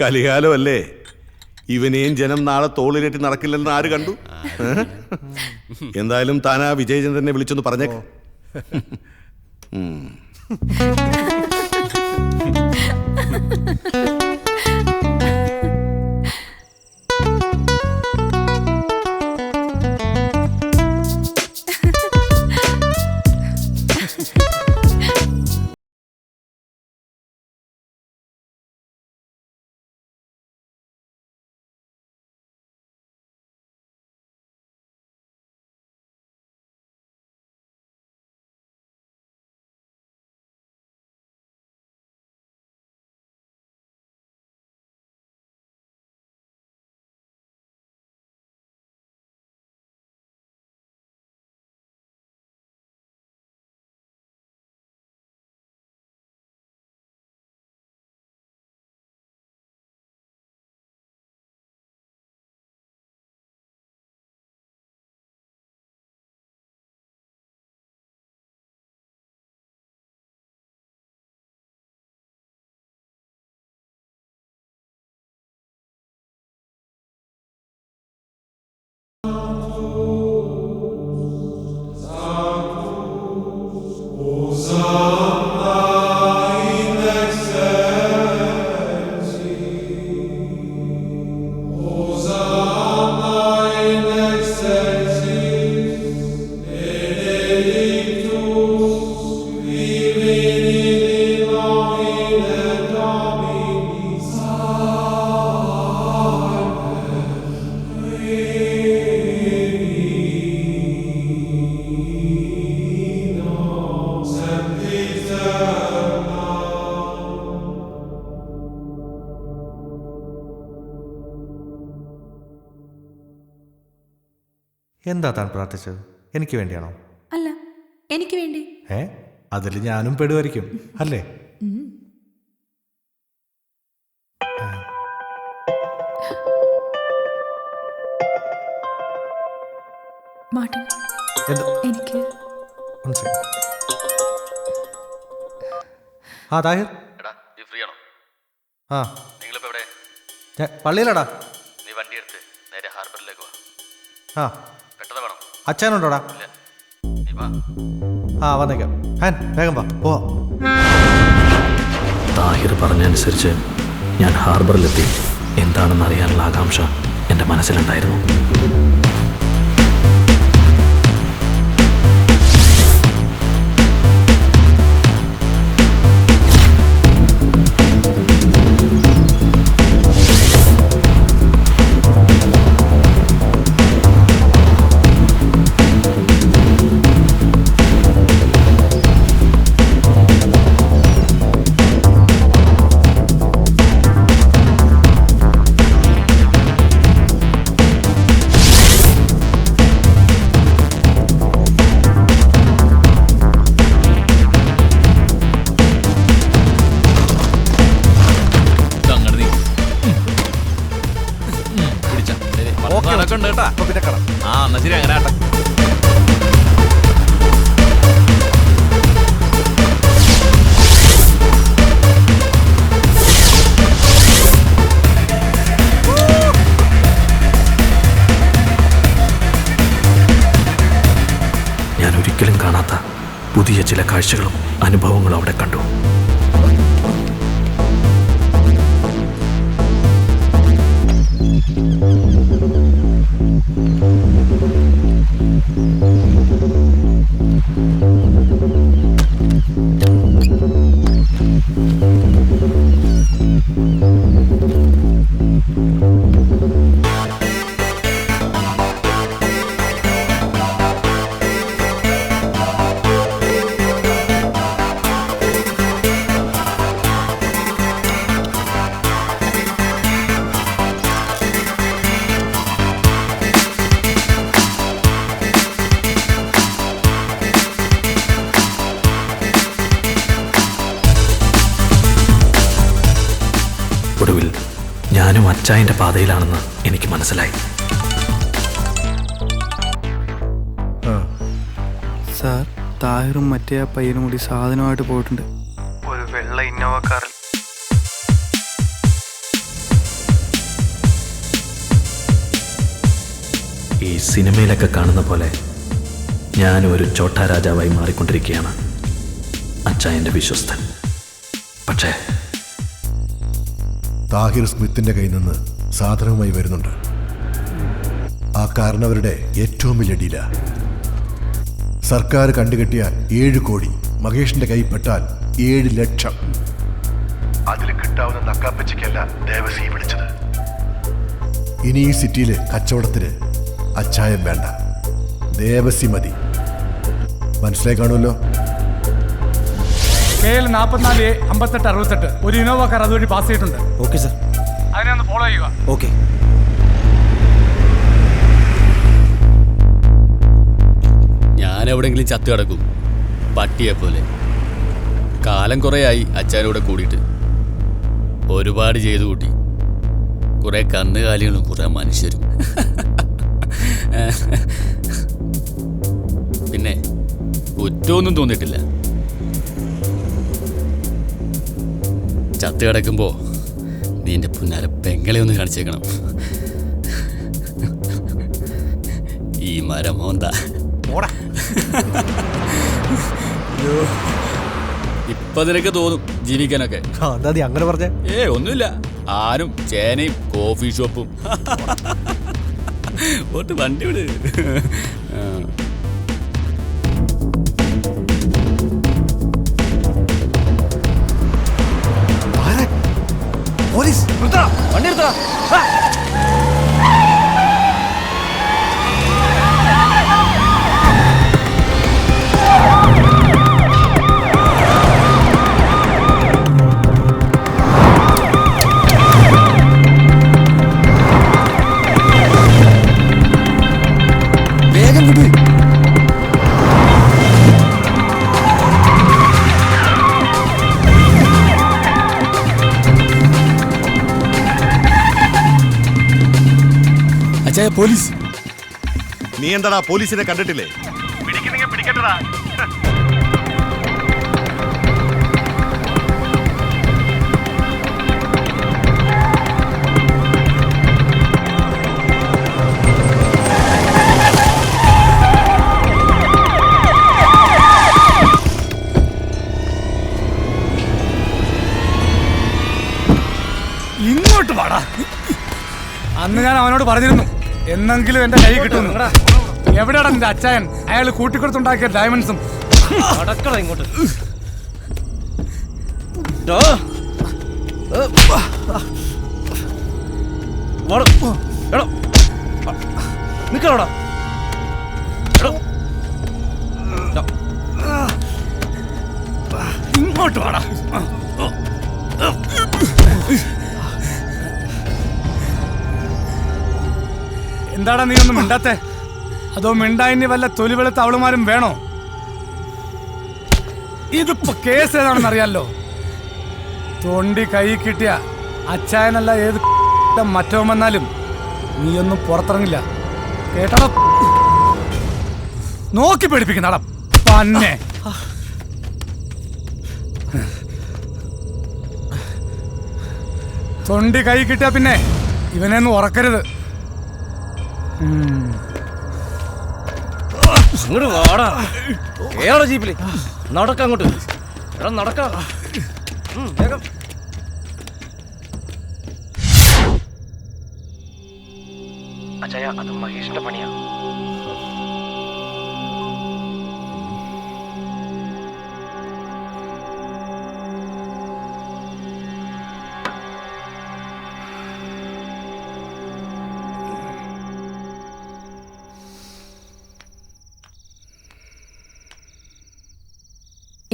കലികാലം അല്ലേ, ഇവനെയും ജനം നാളെ തോളിലേറ്റി നടക്കില്ലെന്ന് ആര് കണ്ടു? എന്തായാലും താൻ ആ വിജയചന്ദ്രനെ വിളിച്ചൊന്ന് പറഞ്ഞേക്കാം. എന്താ താൻ പ്രാർത്ഥിച്ചത്? എനിക്ക് വേണ്ടിയാണോ? അല്ല, എനിക്ക് വേണ്ടി. അതിൽ ഞാനും പെടുമായിരിക്കും അല്ലേ? മാർട്ടിൻ, എനിക്ക് താഹിർ, ആ പള്ളിയിലടാ. നീ വണ്ടി എടുത്ത് നേരെ ഹാർബറിലേക്ക് വാ. ആ പെട്ടെന്ന് വേണം. അച്ഛനുണ്ടോടാ? വന്നേക്കാം. വേഗം വാ, പോവാ. താഹിർ പറഞ്ഞനുസരിച്ച് ഞാൻ ഹാർബറിലെത്തി. എന്താണെന്ന് അറിയാനുള്ള ആകാംക്ഷ എൻ്റെ മനസ്സിലുണ്ടായിരുന്നു. ശരി, അങ്ങനെ ആട്ടെ. ഞാൻ ഒരിക്കലും കാണാത്ത പുതിയ ചില കാഴ്ചകളും അനുഭവങ്ങളും അവിടെ കണ്ടു. ഒടുവിൽ ഞാനും അച്ചായൻ്റെ പാതയിലാണെന്ന് എനിക്ക് മനസ്സിലായി. സാർ, താഹിറും മറ്റേ ആ പയ്യനും കൂടി സാധനമായിട്ട് പോയിട്ടുണ്ട്. ഒരു വെള്ള ഇന്നോവ കാറിൽ. ഈ സിനിമയിലൊക്കെ കാണുന്ന പോലെ ഞാനും ഒരു ചോട്ടാ രാജാവായി മാറിക്കൊണ്ടിരിക്കുകയാണ്, അച്ചായൻ്റെ വിശ്വസ്തൻ. പക്ഷേ താഹിർ സ്മിത്തിന്റെ കയ്യിൽ നിന്ന് സാധനവുമായി വരുന്നുണ്ട്. ആ കാരണവരുടെ ഏറ്റവും വലിയ ഡീല. സർക്കാർ കണ്ടുകെട്ടിയാൽ 7 കോടി, മഹേഷിന്റെ കൈ പെട്ടാൽ 7 ലക്ഷം. അതിൽ കിട്ടാവുന്ന നക്കാപ്പച്ചയ്ക്കല്ല ദേവസി വിളിച്ചത്. ഇനി ഈ സിറ്റിയില് കച്ചവടത്തിന് അച്ചായം വേണ്ട, ദേവസി മതി. മനസ്സിലായി കാണുമല്ലോ. KL 44A 5868 ഒരു ഇന്നോവ കാർ അതുവഴി പാസ് ചെയ്തിട്ടുണ്ട്. ഓക്കെ സർ, അതിനെ ഒന്ന് ഫോളോ ചെയ്യുക. ഓക്കെ. ഞാൻ എവിടെയെങ്കിലും ചത്തു കിടക്കും, പട്ടിയെ പോലെ. കാലം കുറേയായി അച്ഛനൂടെ കൂടിയിട്ട്. ഒരുപാട് ചെയ്തു കൂട്ടി. കുറെ കന്നുകാലികളും കുറെ മനുഷ്യരും. പിന്നെ കുറ്റമൊന്നും തോന്നിയിട്ടില്ല. ചത്തു കിടക്കുമ്പോ നീ എൻ്റെ പുന്നാര പെങ്ങളെ ഒന്ന് കാണിച്ചേക്കണം. ഈ മരം മോന്താ. ഇപ്പൊ നിനക്ക് തോന്നും ജീവിക്കാനൊക്കെ. അങ്ങനെ പറഞ്ഞേ? ഒന്നുമില്ല, ആരും ചേനയും കോഫി ഷോപ്പും. ഓട്ട് വണ്ടി വിട്. പോലീസ് വണ്ടി എടുത്തോ. അച്ഛാ പോലീസ്. നീ എന്താടാ പോലീസിനെ കണ്ടിട്ടില്ലേ? പിടിക്കട്ടടാ. ഇങ്ങോട്ട് വാടാ. അന്ന് ഞാൻ അവനോട് പറഞ്ഞിരുന്നു എന്നെങ്കിലും എന്റെ കൈ കിട്ടുന്നു. എവിടെയാണ് നിന്റെ അച്ചായൻ? അയാൾ കൂട്ടിക്കൊടുത്തുണ്ടാക്കിയ ഡയമണ്ട്സും. ഇങ്ങോട്ട് നിക്കണോടാ. ഇങ്ങോട്ട് വാടാ. എന്താടാ നീ ഒന്നും മിണ്ടാത്തെ? അതോ മിണ്ടായിനി വല്ല തൊലി വെളുത്ത അവളുമാരും വേണോ? ഇതിപ്പോ കേസ് ഏതാണെന്ന് അറിയാലോ. തൊണ്ടി കൈ കിട്ടിയ അച്ചായനല്ല ഏത് മറ്റോ വന്നാലും നീയൊന്നും പുറത്തിറങ്ങില്ല കേട്ടോ. നോക്കി പേടിപ്പിക്കുന്നടാ പന്നെ. തൊണ്ടി കൈ കിട്ടിയ പിന്നെ ഇവനെയൊന്നും ഉറക്കരുത്. ഇങ്ങോട്ട് വാടാ. കേരള ജീപ്പില് നടക്ക അങ്ങോട്ട്. എടാ നടക്ക വേഗം. അച്ഛാ അത് മഹേഷിന്റെ പണിയാ.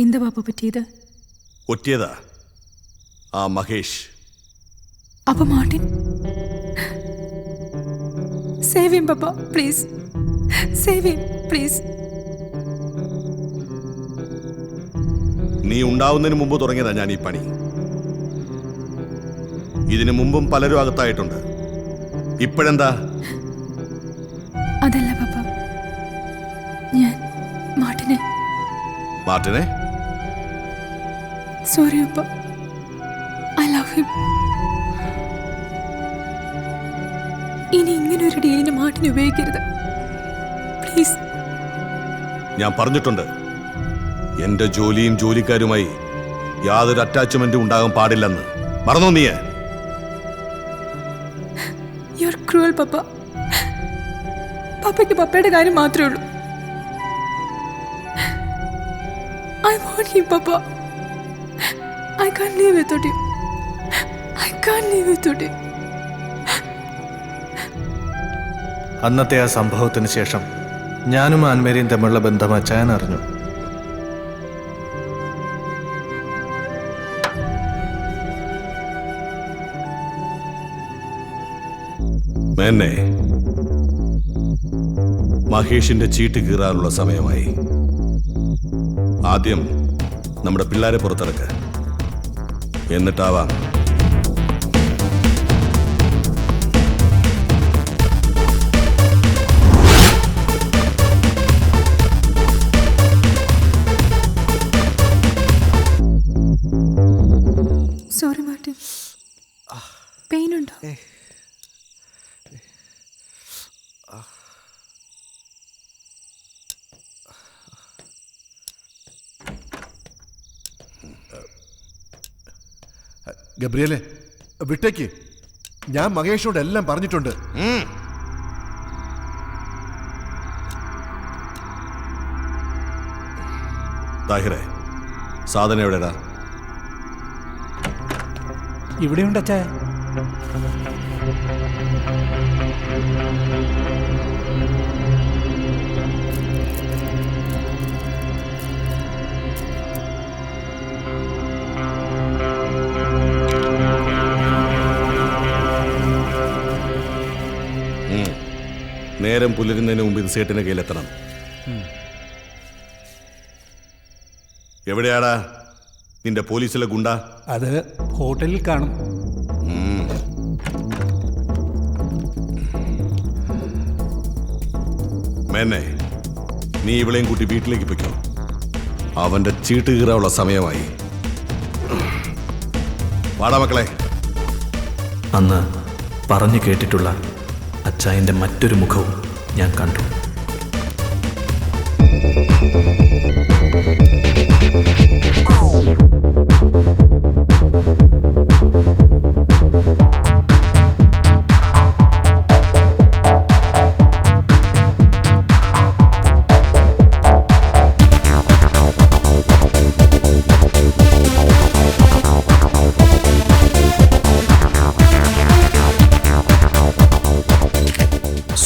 എന്താ പാപ്പ പറ്റിയത്? ഒറ്റിയതാ ആ മഹേഷ്. അപ്പൊ മാർട്ടിൻ സേവ് ഹിം പാപ്പ, പ്ലീസ് സേവ് ഹിം പ്ലീസ്. നീ ഉണ്ടാവുന്നതിന് മുമ്പ് തുടങ്ങിയതാ ഞാൻ ഈ പണി. ഇതിനു മുമ്പും പലരും അകത്തായിട്ടുണ്ട്. ഇപ്പോഴെന്താ? അതല്ല പാപ്പ, ഞാൻ മാർട്ടിനെ. മാർട്ടിനെ? സോറി അപ്പ, ഐ ലവ് ഹിം. ഇനി ഇങ്ങനെ ഒരു ഡീലിന് മാർട്ടിനെ ഉപയോഗിക്കരുത് പ്ലീസ്. ഞാൻ പറഞ്ഞിട്ടുണ്ട്, എന്റെ ജോലിയും ജോലിക്കാരുമായി യാതൊരു അറ്റാച്ച്മെന്റും ഉണ്ടാകാൻ പാടില്ലെന്ന്. മറന്നോ നീ? യു ആർ ക്രൂവൽ പപ്പ. പപ്പയ്ക്ക് പപ്പയുടെ കാര്യം മാത്രമേ ഉള്ളൂ. I want him, Papa. I can't live without you. I can't live without you. അന്നത്തെ ആ സംഭവത്തിന് ശേഷം ഞാനും ആൻമേരിയും തമ്മിലുള്ള ബന്ധം അച്ചായൻ അറിഞ്ഞു. മേന്നെ, മഹേഷിന്റെ ചീട്ട് കീറാനുള്ള സമയമായി. ആദ്യം നമ്മുടെ പിള്ളേരെ പുറത്തിറക്കുക, എന്നിട്ടാവാം. സോറി മാർട്ടിൻ, പെയിൻ ഉണ്ടോ? ഗബ്രിയലെ വിട്ടേക്ക്. ഞാൻ മഹേഷിനോട് എല്ലാം പറഞ്ഞിട്ടുണ്ട്. താഹിറെ, സാധനം എവിടെടാ? ഇവിടെയുണ്ട് അച്ഛാ. നേരം പുലരുന്നതിന് മുമ്പ് ഇത് സേട്ടിന്റെ കയ്യിലെത്തണം. എവിടെയാടാ നിന്റെ പോലീസിലെ ഗുണ്ട? അത് ഹോട്ടലിൽ കാണും. മേന്നെ, നീ ഇവളെയും കൂട്ടി വീട്ടിലേക്ക് പൊയ്ക്കോ. അവന്റെ ചീട്ട് കീറാനുള്ള സമയമായി. വാടാ മക്കളെ. അന്ന് പറഞ്ഞു കേട്ടിട്ടുള്ള അച്ചായൻ്റെ മറ്റൊരു മുഖവും ഞാൻ കണ്ടു.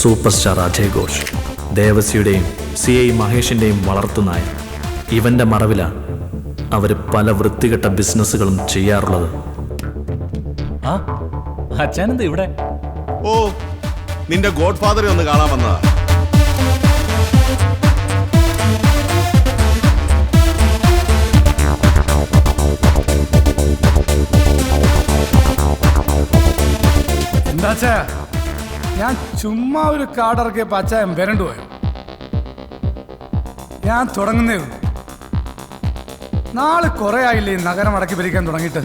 സൂപ്പർ സ്റ്റാർ അജയ് ഘോഷ്, ദേവസിയുടെയും CI മഹേഷിൻ്റെയും വളർത്തുനായ. ഇവൻ്റെ മറവിലാണ് അവർ പല വൃത്തികെട്ട ബിസിനസ്സുകളും ചെയ്യാറുള്ളത്. ആ അച്ഛനെന്താ ഇവിടെ? ഓ, നിന്റെ ഗോഡ് ഫാദറെ ഒന്ന് കാണാൻ വന്നതാ. എന്താച്ചാ ഞാൻ ചുമ്മാ ഒരു കാർഡിറക്കിയപ്പോ അച്ചായൻ വരണ്ടു പോയോ? ഞാൻ തുടങ്ങുന്നേ ഉള്ളൂ. നാളെ കുറെ ആയില്ലേ ഈ നഗരം അടക്കി ഭരിക്കാൻ തുടങ്ങിയിട്ട്.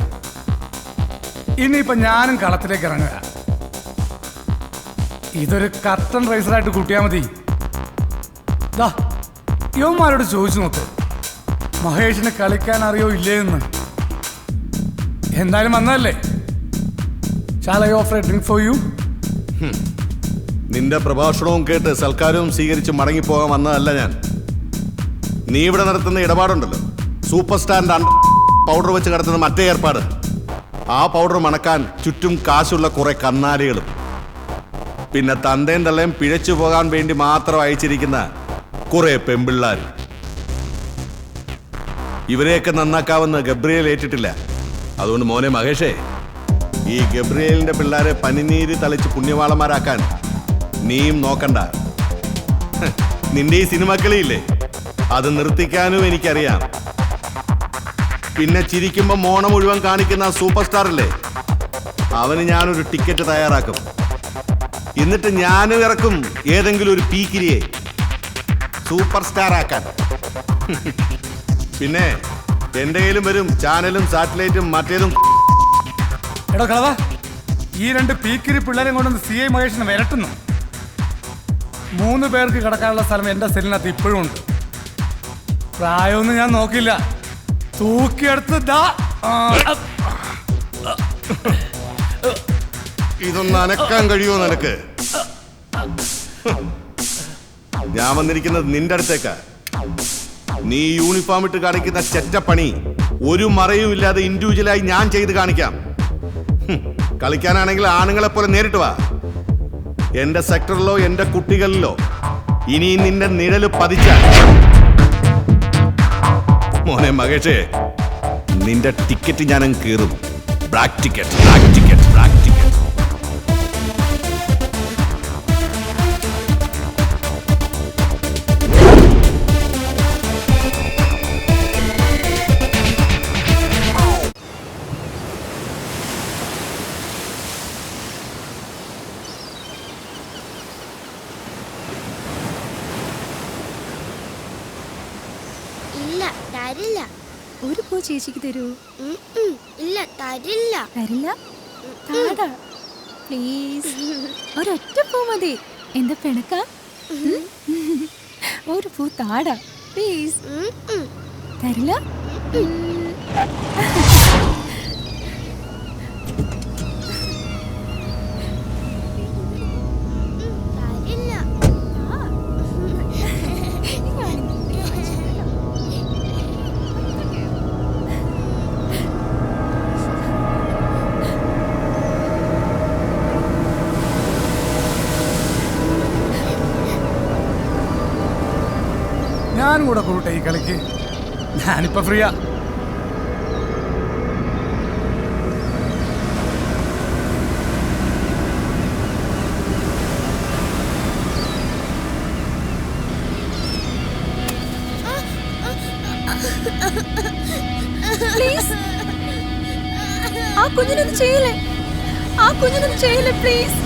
ഇനിയിപ്പൊ ഞാനും കളത്തിലേക്ക് ഇറങ്ങുക. ഇതൊരു കർട്ടൻ റൈസറായിട്ട് കൂട്ടിയാൽ മതി. യുവന്മാരോട് ചോദിച്ചു നോക്ക്, മഹേഷിന് കളിക്കാൻ അറിയോ ഇല്ലേന്ന്. എന്തായാലും വന്നതല്ലേ. Shall I offer a drink for you? നിന്റെ പ്രഭാഷണവും കേട്ട് സൽക്കാരവും സ്വീകരിച്ച് മടങ്ങിപ്പോകാൻ വന്നതല്ല ഞാൻ. നീ ഇവിടെ നടത്തുന്ന ഇടപാടുണ്ടല്ലോ, സൂപ്പർ സ്റ്റാറിന്റെ പൗഡർ വെച്ച് കിടത്തുന്ന മറ്റേ ഏർപ്പാട്. ആ പൗഡർ മണക്കാൻ ചുറ്റും കാശുള്ള കുറെ കന്നാലികളും പിന്നെ തന്തയും തള്ളയും പിഴച്ചു പോകാൻ വേണ്ടി മാത്രം അയച്ചിരിക്കുന്ന കുറെ പെമ്പിള്ളാരും. ഇവരെയൊക്കെ നന്നാക്കാവുന്ന ഗബ്രിയേൽ ഏറ്റിട്ടില്ല. അതുകൊണ്ട് മോനെ മഹേഷേ, ഈ ഗബ്രിയേലിന്റെ പിള്ളേരെ പനിനീര് തളിച്ച് പുണ്യവാളന്മാരാക്കാൻ നീയും നോക്കണ്ട. നിന്റെ ഈ സിനിമ കളിയില്ലേ, അത് നിർത്തിക്കാനും എനിക്കറിയാം. പിന്നെ ചിരിക്കുമ്പോ മോണ മുഴുവൻ കാണിക്കുന്ന സൂപ്പർ സ്റ്റാർ ഇല്ലേ, അവന് ഞാനൊരു ടിക്കറ്റ് തയ്യാറാക്കും. എന്നിട്ട് ഞാനും ഇറക്കും ഏതെങ്കിലും ഒരു പീക്കിരിയെ സൂപ്പർ സ്റ്റാർ ആക്കാൻ. പിന്നെ എന്റെ കയ്യിലും വരും ചാനലും സാറ്റലൈറ്റും മറ്റേതും. എടോ കളവാ, ഈ 2 പീക്കിരി പിള്ളേരെ കൊണ്ടൊന്ന് CI മഹേഷിനെ വരട്ടുന്നു. 3 പേർക്ക് കിടക്കാനുള്ള സ്ഥലം എൻ്റെ സെല്ലിനകത്ത് ഇപ്പോഴും ഉണ്ട്. പ്രായമൊന്നും ഞാൻ നോക്കില്ല, തൂക്കിയെടുത്ത് ഇതൊന്ന് അനക്കാൻ കഴിയുമോ നിനക്ക്? ഞാൻ വന്നിരിക്കുന്നത് നിന്റെ അടുത്തേക്കാ. നീ യൂണിഫോം ഇട്ട് കാണിക്കുന്ന ചെറ്റപ്പണി ഒരു മറയും ഇല്ലാതെ ഇൻഡിവിജ്വലായി ഞാൻ ചെയ്ത് കാണിക്കാം. കളിക്കാനാണെങ്കിൽ ആണുങ്ങളെ പോലെ നേരിട്ട് വാ. എന്റെ സെക്ടറിലോ എന്റെ കുട്ടികളിലോ ഇനി നിന്റെ നിഴല് പതിച്ചാൽ മോനെ മകേഷേ, നിന്റെ ടിക്കറ്റ് ഞാനും കീറും. Black ticket, black ticket, black ticket. തരില്ല. ഒരു പൂ ചേച്ചിക്ക് തരൂ? ഇല്ല, തരില്ല. തരില്ല? താടാ പ്ലീസ്. ഒരൊറ്റ പൂ മതി. എന്താ പിണക്ക? ഒരു പൂ താടാ പ്ലീസ്. തരില്ല? ഞാനും കൂടെ കൂട്ടെ ഈ കളിക്ക്. ഞാനിപ്പോ ഫ്രീയാ. പ്ലീസ്, ആ കുഞ്ഞിനൊന്നും ചെയ്യല്ലേ, ആ കുഞ്ഞിനൊന്നും ചെയ്യല്ലേ പ്ലീസ്.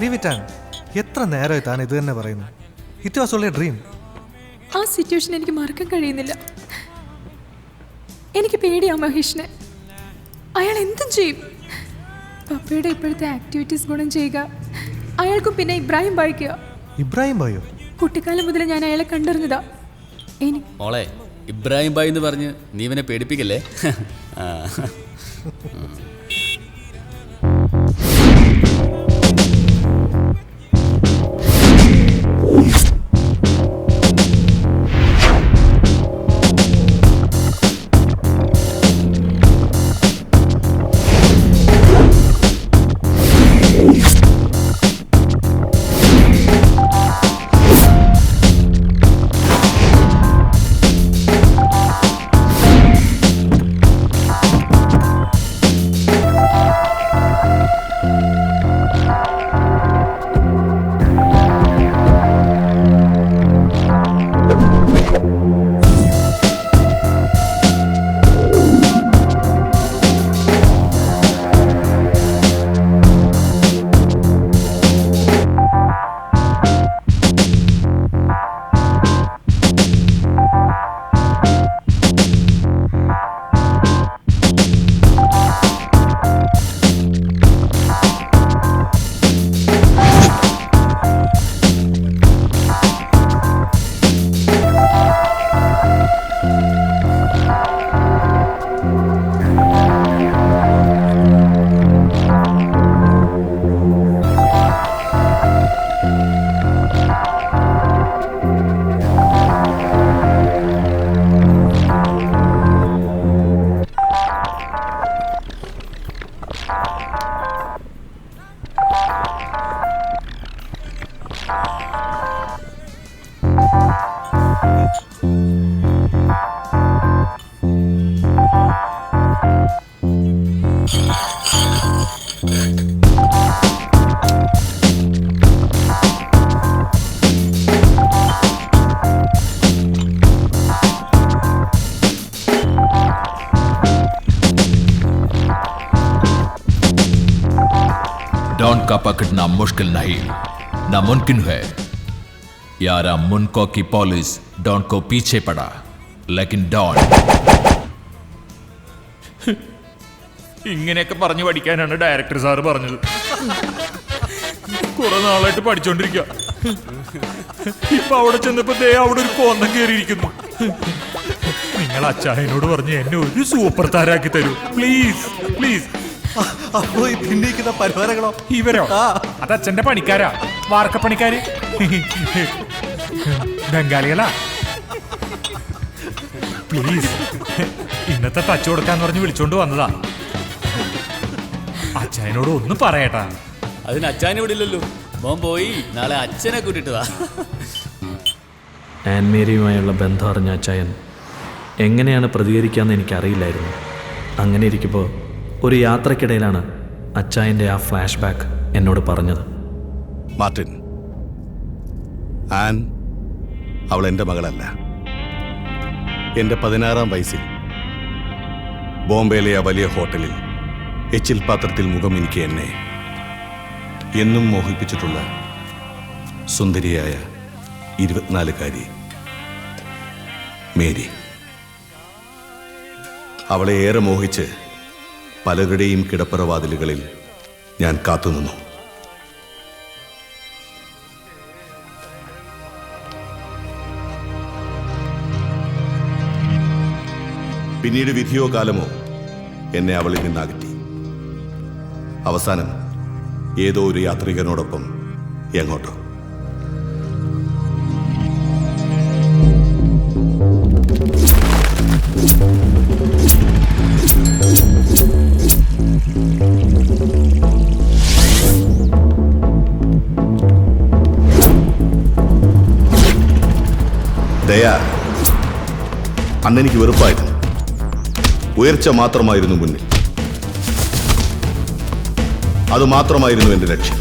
Leave it an. എത്ര നേരമായി താൻ ഇത് തന്നെ പറയുന്നു? It was only A dream. ആ സിറ്റുവേഷൻ എനിക്ക് മറക്കാൻ കഴിയുന്നില്ല. എനിക്ക് പേടിയാ മഹേഷിനെ. അയാൾ എന്തും ചെയ്യും. പപ്പയുടെ ഇപ്പോഴത്തെ ആക്ടിവിറ്റീസ് ഗുണം ചെയ്യുക, അയാൾക്കും പിന്നെ ഇബ്രാഹിം ബായിക്കുക. ഇബ്രാഹിം ബായോ? കുട്ടിക്കാലം മുതൽ ഞാൻ അയാളെ കണ്ടറിഞ്ഞതാ. മോളെ, ഇബ്രാഹിം ബായി എന്ന് പറഞ്ഞ് നീ ഇവനെ പേടിപ്പിക്കല്ലേ. डॉन का पकड़ना मुश्किल नहीं, नामुमकिन है। यारा मुनको की पुलिस डॉन को पीछे पड़ा, लेकिन डॉन ഇങ്ങനെയൊക്കെ പറഞ്ഞു പഠിക്കാനാണ് ഡയറക്ടർ സാറ് പറഞ്ഞത്. കുറെ നാളായിട്ട് പഠിച്ചോണ്ടിരിക്കുക. ഇപ്പൊ അവിടെ ചെന്നപ്പോ അവിടെ ഒരു കോന്തം കയറിയിരിക്കുന്നു. നിങ്ങൾ അച്ചായനോട് പറഞ്ഞ് എന്നെ ഒരു സൂപ്പർ താരാക്കി തരൂ പ്ലീസ് പ്ലീസ്. അപ്പോ ഈ പിന്നിരിക്കുന്ന പരിവാരങ്ങളോ? ഇവരോ? അത് അച്ഛന്റെ പണിക്കാരാ, വാർക്കപ്പണിക്കാര്, ബംഗാളികളാ. പ്ലീസ്, ഇന്നത്തെ തച്ചു കൊടുക്കാന്ന് പറഞ്ഞ് വിളിച്ചോണ്ട് വന്നതാ. അച്ചായനോട് ഒന്നും പറയട്ടാ. അതിന് അച്ചായനെ വിടില്ലല്ലോ. മോൻ പോയി നാളെ അച്ഛനെ കൂട്ടിട്ട് വാ. ആൻമേരിയുമായുള്ള ബന്ധം അറിഞ്ഞ അച്ചായൻ എങ്ങനെയാണ് പ്രതികരിക്കാമെന്ന് എനിക്കറിയില്ലായിരുന്നു. അങ്ങനെ ഇരിക്കുമ്പോൾ ഒരു യാത്രക്കിടയിലാണ് അച്ചായൻ്റെ ആ ഫ്ലാഷ് ബാക്ക് എന്നോട് പറഞ്ഞത്. മാർട്ടിൻ, ആൻ അവൾ എൻ്റെ മകളല്ല. എൻ്റെ 16-ാം വയസ്സിൽ ബോംബെയിലെ ആ വലിയ ഹോട്ടലിൽ എച്ചിൽ പാത്രത്തിൽ മുഖം എനിക്ക് എന്നെ എന്നും മോഹിപ്പിച്ചിട്ടുള്ള സുന്ദരിയായ 24-കാരി മേരി. അവളെ ഏറെ മോഹിച്ച് പലരുടെയും കിടപ്പറവാതിലുകളിൽ ഞാൻ കാത്തുനിന്നു. പിന്നീട് വിധിയോ കാലമോ എന്നെ അവളിൽ നിന്നകറ്റി. അവസാനം ഏതോ ഒരു യാത്രികനോടൊപ്പം എങ്ങോട്ടോ. ദയാ, അന്നെനിക്ക് വെറുപ്പായിരുന്നു. ഉയർച്ച മാത്രമായിരുന്നു മുന്നിൽ. അതുമാത്രമായിരുന്നു എൻ്റെ ലക്ഷ്യം.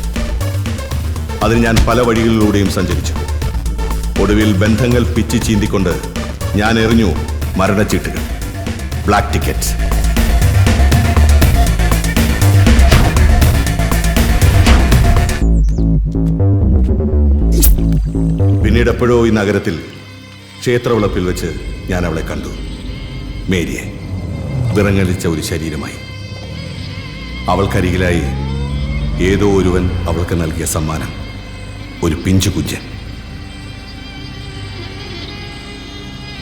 അതിന് ഞാൻ പല വഴികളിലൂടെയും സഞ്ചരിച്ചു. ഒടുവിൽ ബന്ധങ്ങൾ പിച്ചി ചീന്തിക്കൊണ്ട് ഞാൻ എറിഞ്ഞു മരണച്ചീട്ടുകൾ, ബ്ലാക്ക് ടിക്കറ്റ്. പിന്നീട് എപ്പോഴോ ഈ നഗരത്തിൽ ക്ഷേത്രവിളപ്പിൽ വെച്ച് ഞാൻ അവളെ കണ്ടു. മേരിയെ, വിറങ്ങലിച്ച ഒരു ശരീരമായി. അവൾക്കരികിലായി ഏതോ ഒരുവൻ അവൾക്ക് നൽകിയ സമ്മാനം, ഒരു പിഞ്ചു കുഞ്ഞൻ.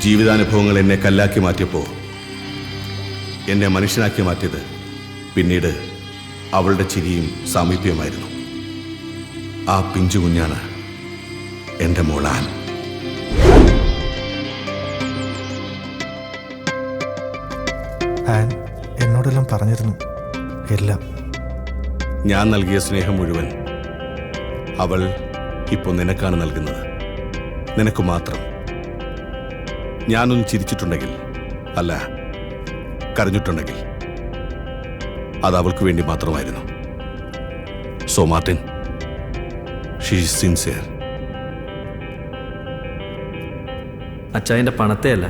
ജീവിതാനുഭവങ്ങൾ എന്നെ കല്ലാക്കി മാറ്റിയപ്പോൾ എന്നെ മനുഷ്യനാക്കി മാറ്റിയത് പിന്നീട് അവളുടെ ചിരിയും സാമീപ്യമായിരുന്നു. ആ പിഞ്ചു കുഞ്ഞാണ് എൻ്റെ മോളാൻ. ആൻ എന്നോടെല്ലാം പറഞ്ഞിരുന്നു, എല്ലാം. ഞാൻ നൽകിയ സ്നേഹം മുഴുവൻ അവൾ ഇപ്പോൾ നിനക്കാണ് നൽകുന്നത്. നിനക്ക് മാത്രം. ഞാനൊന്ന് ചിരിച്ചിട്ടുണ്ടെങ്കിൽ, അല്ല കരഞ്ഞിട്ടുണ്ടെങ്കിൽ, അത് അവൾക്ക് വേണ്ടി മാത്രമായിരുന്നു. So Martin, she is sincere. അച്ചായൻ്റെ പണത്തെയല്ല,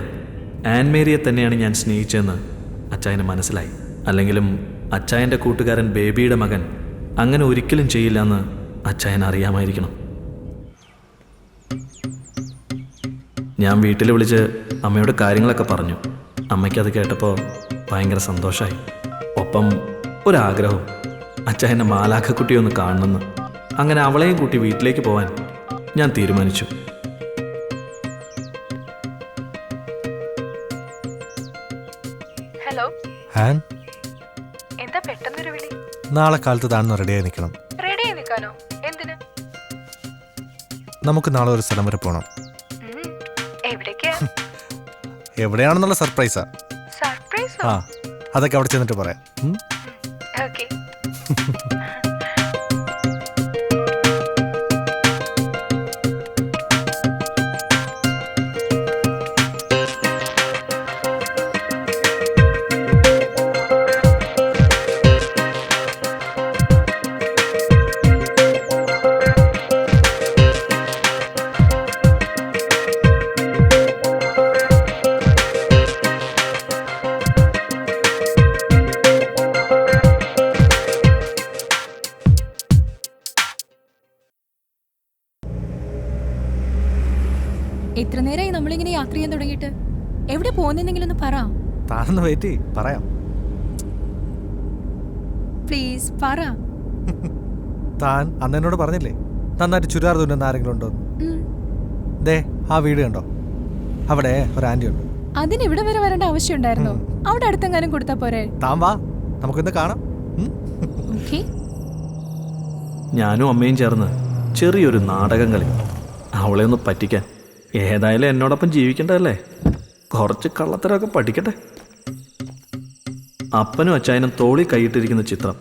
ആൻമേരിയെ തന്നെയാണ് ഞാൻ സ്നേഹിച്ചതെന്ന് അച്ചായന് മനസ്സിലായി. അല്ലെങ്കിലും അച്ചായൻ്റെ കൂട്ടുകാരൻ ബേബിയുടെ മകൻ അങ്ങനെ ഒരിക്കലും ചെയ്യില്ല എന്ന് അച്ചായൻ അറിയാമായിരിക്കണം. ഞാൻ വീട്ടിൽ വിളിച്ച് അമ്മയോട് കാര്യങ്ങളൊക്കെ പറഞ്ഞു. അമ്മയ്ക്കത് കേട്ടപ്പോൾ ഭയങ്കര സന്തോഷമായി. ഒപ്പം ഒരാഗ്രഹം, അച്ചായൻ്റെ മാലാഖക്കുട്ടിയെ ഒന്ന് കാണണമെന്ന്. അങ്ങനെ അവളെയും കൂട്ടി വീട്ടിലേക്ക് പോവാൻ ഞാൻ തീരുമാനിച്ചു. ഹലോ ആൻ, എന്താ പെട്ടെന്നൊരു വിളി? നാളെ കാലത്ത് താഴ്ന്ന് റെഡിയായി നിൽക്കണം. റെഡി നിൽക്കാനോ? എന്തിന്? നമുക്ക് നാളെ ഒരു സ്ഥലം വരെ പോകണം. എവിടേക്കാ? എവിടെയാണെന്നുള്ള സർപ്രൈസാ. സർപ്രൈസോ? ആ, അതൊക്കെ അവിടെ ചെന്നിട്ട് പറയാം. ഓക്കേ. എത്ര നേരമായി നമ്മളിങ്ങനെ യാത്ര ചെയ്യാൻ തുടങ്ങിയിട്ട്? എവിടെ പോകുന്നെങ്കിലും ഒന്ന് പറ. താനൊന്ന് വെയിറ്റ് ചെയ്യ്, പറയാം. പ്ലീസ് പറ. താൻ അന്ന് എന്നോട് പറഞ്ഞില്ലേ നന്നായിട്ട് ചുരിദാർ തുന്നുന്ന ആരെങ്കിലും ഉണ്ടോ? ദേ ആ വീട് കണ്ടോ? അവിടെ ഒരു ആന്റി ഉണ്ട്. അതിന് ഇവിടെ വരെ വരേണ്ട ആവശ്യം ഉണ്ടായിരുന്നോ? അവിടെ അടുത്തെങ്ങാനും കൊടുത്താ പോരെ? താൻ വാ, നമുക്കിന്ന് കാണാം. ഓക്കേ. ഞാനും അമ്മയും ചേർന്ന് ചെറിയൊരു നാടകം കളി, അവളെ ഒന്ന് പറ്റിക്കാൻ. ഏതായാലും എന്നോടൊപ്പം ജീവിക്കേണ്ടതല്ലേ, കുറച്ച് കള്ളത്തരമൊക്കെ പഠിക്കട്ടെ. അപ്പനും അച്ചായനും തോളി കൈയിട്ടിരിക്കുന്ന ചിത്രം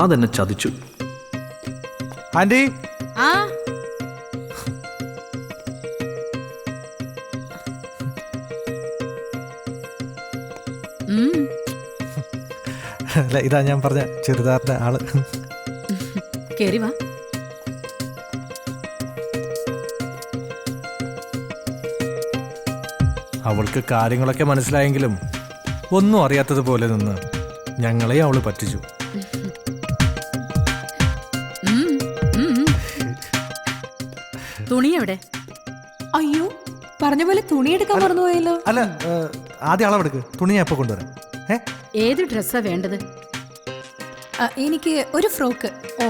അതെന്നെ ചതിച്ചു. ആന്റി, അല്ല ഇതാ ഞാൻ പറഞ്ഞ ചുരിദാറിന്റെ ആള്. കേറി വാ. അവൾക്ക് കാര്യങ്ങളൊക്കെ മനസ്സിലായെങ്കിലും ഒന്നും അറിയാത്തതുപോലെ നിന്ന് ഞങ്ങളെ അവള് പറ്റിച്ചു. തുണി എവിടെ? അയ്യോ, പറഞ്ഞ പോലെ തുണി എടുക്കാൻ മറന്നുപോയല്ലോ. അല്ല, ആദ്യം അളവെടുക്ക്, തുണി ഞാൻ ഇപ്പൊ കൊണ്ടുവരാം. ഏത് ഡ്രസ്സാ വേണ്ടത്? എനിക്ക് ഒരു ഫ്രോക്ക്. ഓ,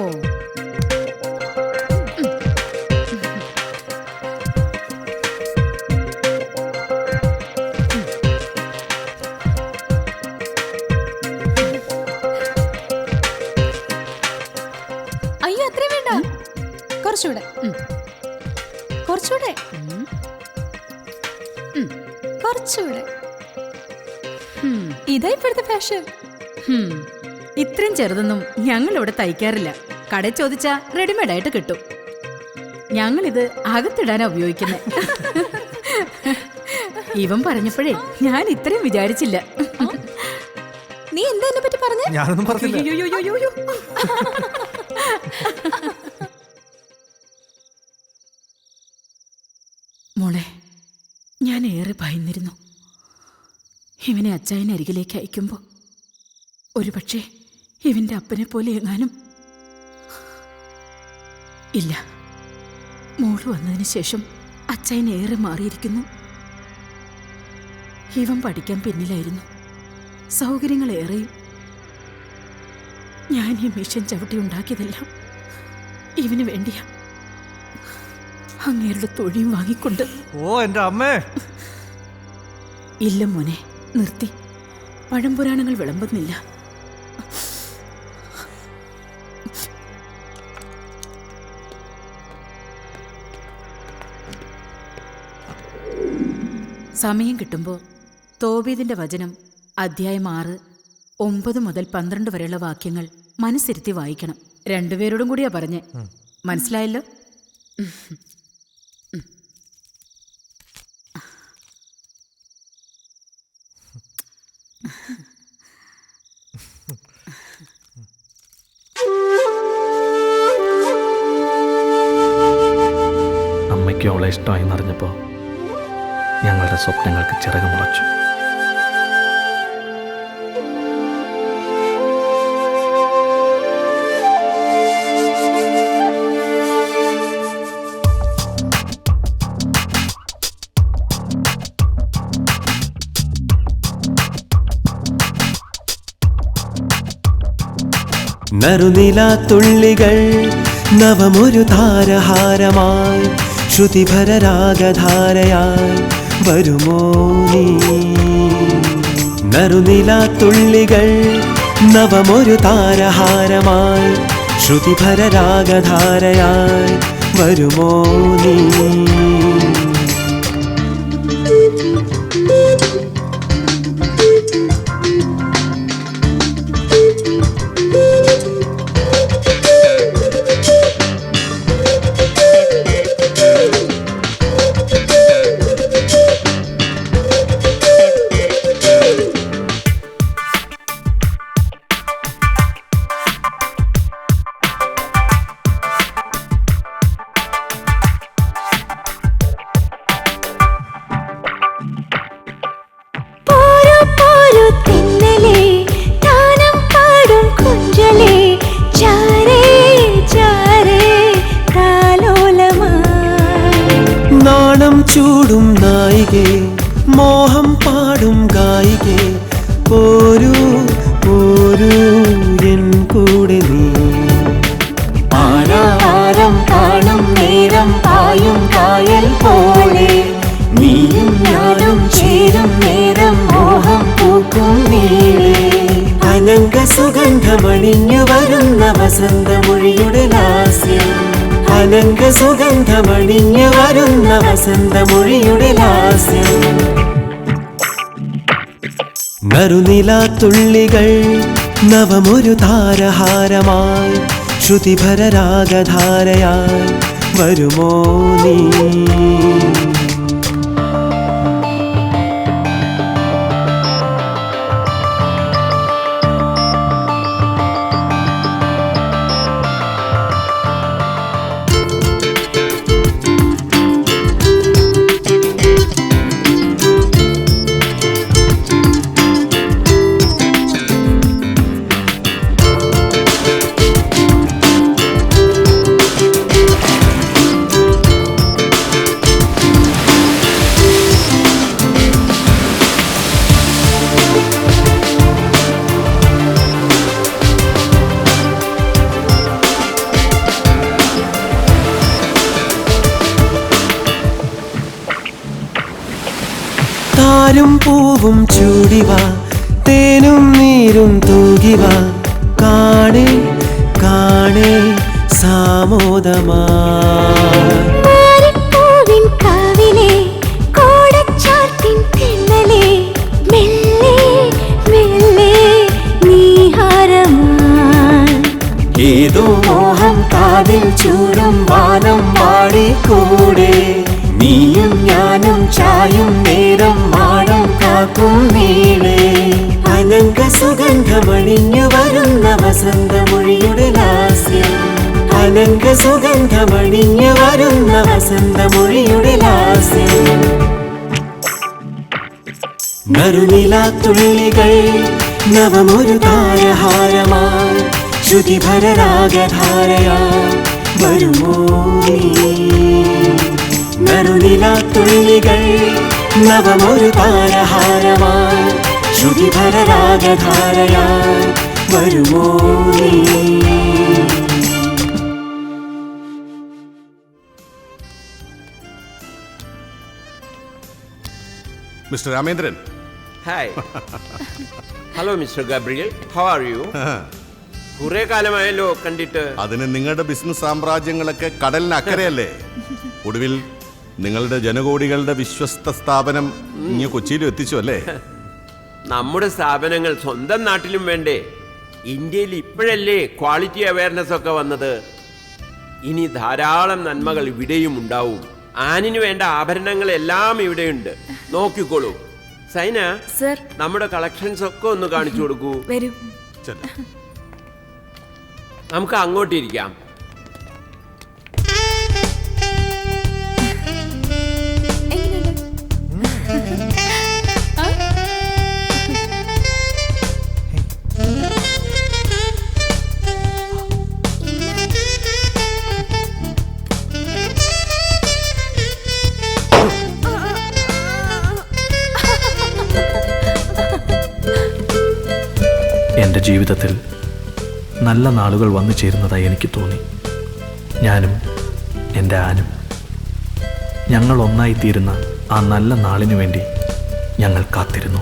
അയ്യോ അത്രയും വേണ്ട, കുറച്ചുകൂടെ. കുറച്ചുകൂടെ കുറച്ചുകൂടെ. ഇതാ ഇപ്പോഴത്തെ ഫാഷൻ. ഇത്രയും ചെറുതൊന്നും ഞങ്ങൾ ഇവിടെ തയ്ക്കാറില്ല. കടയിൽ ചോദിച്ചാ റെഡിമെയ്ഡ് ആയിട്ട് കിട്ടും. ഞങ്ങളിത് അകത്തിടാനാ ഉപയോഗിക്കുന്നത്. ഇവൻ പറഞ്ഞപ്പോഴേ ഞാൻ ഇത്രയും വിചാരിച്ചില്ല. നീ എന്താ എന്നെ പറ്റി പറഞ്ഞേ? ഞാനൊന്നും പറഞ്ഞില്ല. മോളെ, ഞാൻ ഏറെ ഭയന്നിരുന്നു. ഇവനെ അച്ചായനെ അരികിലേക്ക് അയക്കുമ്പോൾ ഒരുപക്ഷെ ഇവന്റെ അപ്പനെ പോലെ എങ്ങാനും. ഇല്ല, മോള് വന്നതിന് ശേഷം അച്ചായൻ ഏറെ മാറിയിരിക്കുന്നു. ഇവൻ പഠിക്കാൻ പിന്നിലായിരുന്നു, സൗകര്യങ്ങളേറെയും. ഞാൻ ഈ മിഷൻ ചവിട്ടി ഉണ്ടാക്കിയതെല്ലാം ഇവന് വേണ്ടിയാ. അങ്ങേരുടെ തൊഴിയും വാങ്ങിക്കൊണ്ട്. ഓ എന്റെ അമ്മേ! ഇല്ല മോനെ, നിർത്തി. പഴംപുരാണങ്ങൾ വിളമ്പുന്നില്ല. സമയം കിട്ടുമ്പോൾ തോബീദിന്റെ വചനം അധ്യായം 6, 9 മുതൽ 12 വരെയുള്ള വാക്യങ്ങൾ മനസ്സിരുത്തി വായിക്കണം. രണ്ടുപേരോടും കൂടിയാ പറഞ്ഞേ, മനസ്സിലായല്ലോ? അമ്മയ്ക്ക് അവളെ ഇഷ്ടമായി എന്നറിഞ്ഞപ്പോൾ ഞങ്ങളുടെ സ്വപ്നങ്ങൾക്ക് ചിറക് മുളച്ചു. നറുനിലാത്തുള്ളികൾ നവമൊരു താരഹാരമായി ശ്രുതിഭരരാഗധാരയായി വരുമോ നീ? നറുനിലാത്തുള്ളികൾ നവമൊരു താരഹാരമായി ശ്രുതിഭരരാഗധാരയായി വരുമോ നീ? ചൂടും നായികേ, മോഹം പാടും ഗായികേ, പോരൂ പോരൂ എൻ കൂടെ നീ. ആരാരം കാണും നേരം പായും കായൽ പോലെ നീയും ഞാനും ചേരും നേരം മോഹം പൂക്കും നീളേ. അനങ്ക സുഗന്ധമണിഞ്ഞു വരുന്ന വസന്തമൊഴിയുടെ ലാസ്യം, അനങ്ക സുഗന്ധമണിഞ്ഞു വരുന്ന വസന്തമൊഴിയുടെ ലാസ്യം. നറുനിലാത്തുള്ളികൾ നവമൊരു താരഹാരമായി ശ്രുതിഭരരാഗധാരയായി വരുമോ നീ? താരും പൂവും ചൂടിവ, തേനും നീരും തൂകിവ, കാണേ കാണേ സാമോദമായി. ഏതോ മോഹം കാതിൽ ചൂടും വാനം പാടിക്കൂടെ, നീയും ഞാനും ചായും നേരം മാടം കാക്കും നീളേ. അനങ്ക സുഗന്ധമണിഞ്ഞു വരുന്ന വസന്തമൊഴിയുടെ ലാസ്യം, അനങ്ക സുഗന്ധമണിഞ്ഞു വരുന്ന വസന്തമൊഴിയുടെ ലാസ്യം. നറുനിലാത്തുള്ളികൾ നവമൊരു താരഹാരമായി ശ്രുതിഭരരാഗധാരയായി വരുമോ നീ? നറുനിലാത്തുള്ളികൾ നവമൊരു താരഹാരമായി ശ്രുതിഭരരാഗധാരയായി വരുമോ നീ? Mister Ramendran. Hi. Hello mister Gabriel, how are you? കുറെ കാലമായല്ലോ കണ്ടിട്ട്. അതിന് നിങ്ങളുടെ ബിസിനസ് സാമ്രാജ്യങ്ങളൊക്കെ കടലിന് അക്കരയല്ലേ. ഒടുവിൽ നിങ്ങളുടെ ജനകോടികളുടെ വിശ്വസ്ത സ്ഥാപനം ഇങ്ങ് കൊച്ചിയിലും എത്തിച്ചു അല്ലേ? നമ്മുടെ സ്ഥാപനങ്ങൾ സ്വന്തം നാട്ടിലും വേണ്ടേ? ഇന്ത്യയിൽ ഇപ്പോഴല്ലേ ക്വാളിറ്റി അവയർനെസ് ഒക്കെ വന്നത്. ഇനി ധാരാളം നന്മകൾ ഇവിടെയും ഉണ്ടാവും. ആനിന് വേണ്ട ആഭരണങ്ങളെല്ലാം ഇവിടെയുണ്ട്, നോക്കിക്കോളൂ. സൈന സർ, നമ്മുടെ കളക്ഷൻസ് ഒക്കെ ഒന്ന് കാണിച്ചു കൊടുക്കൂ. വരൂ. നമുക്ക് അങ്ങോട്ടിരിക്കാം. എൻ്റെ ജീവിതത്തിൽ നല്ല നാളുകൾ വന്നു ചേരുന്നതായി എനിക്ക് തോന്നി. ഞാനും എൻ്റെ ആനും ഞങ്ങൾ ഒന്നായിത്തീരുന്ന ആ നല്ല നാളിനു വേണ്ടി ഞങ്ങൾ കാത്തിരുന്നു.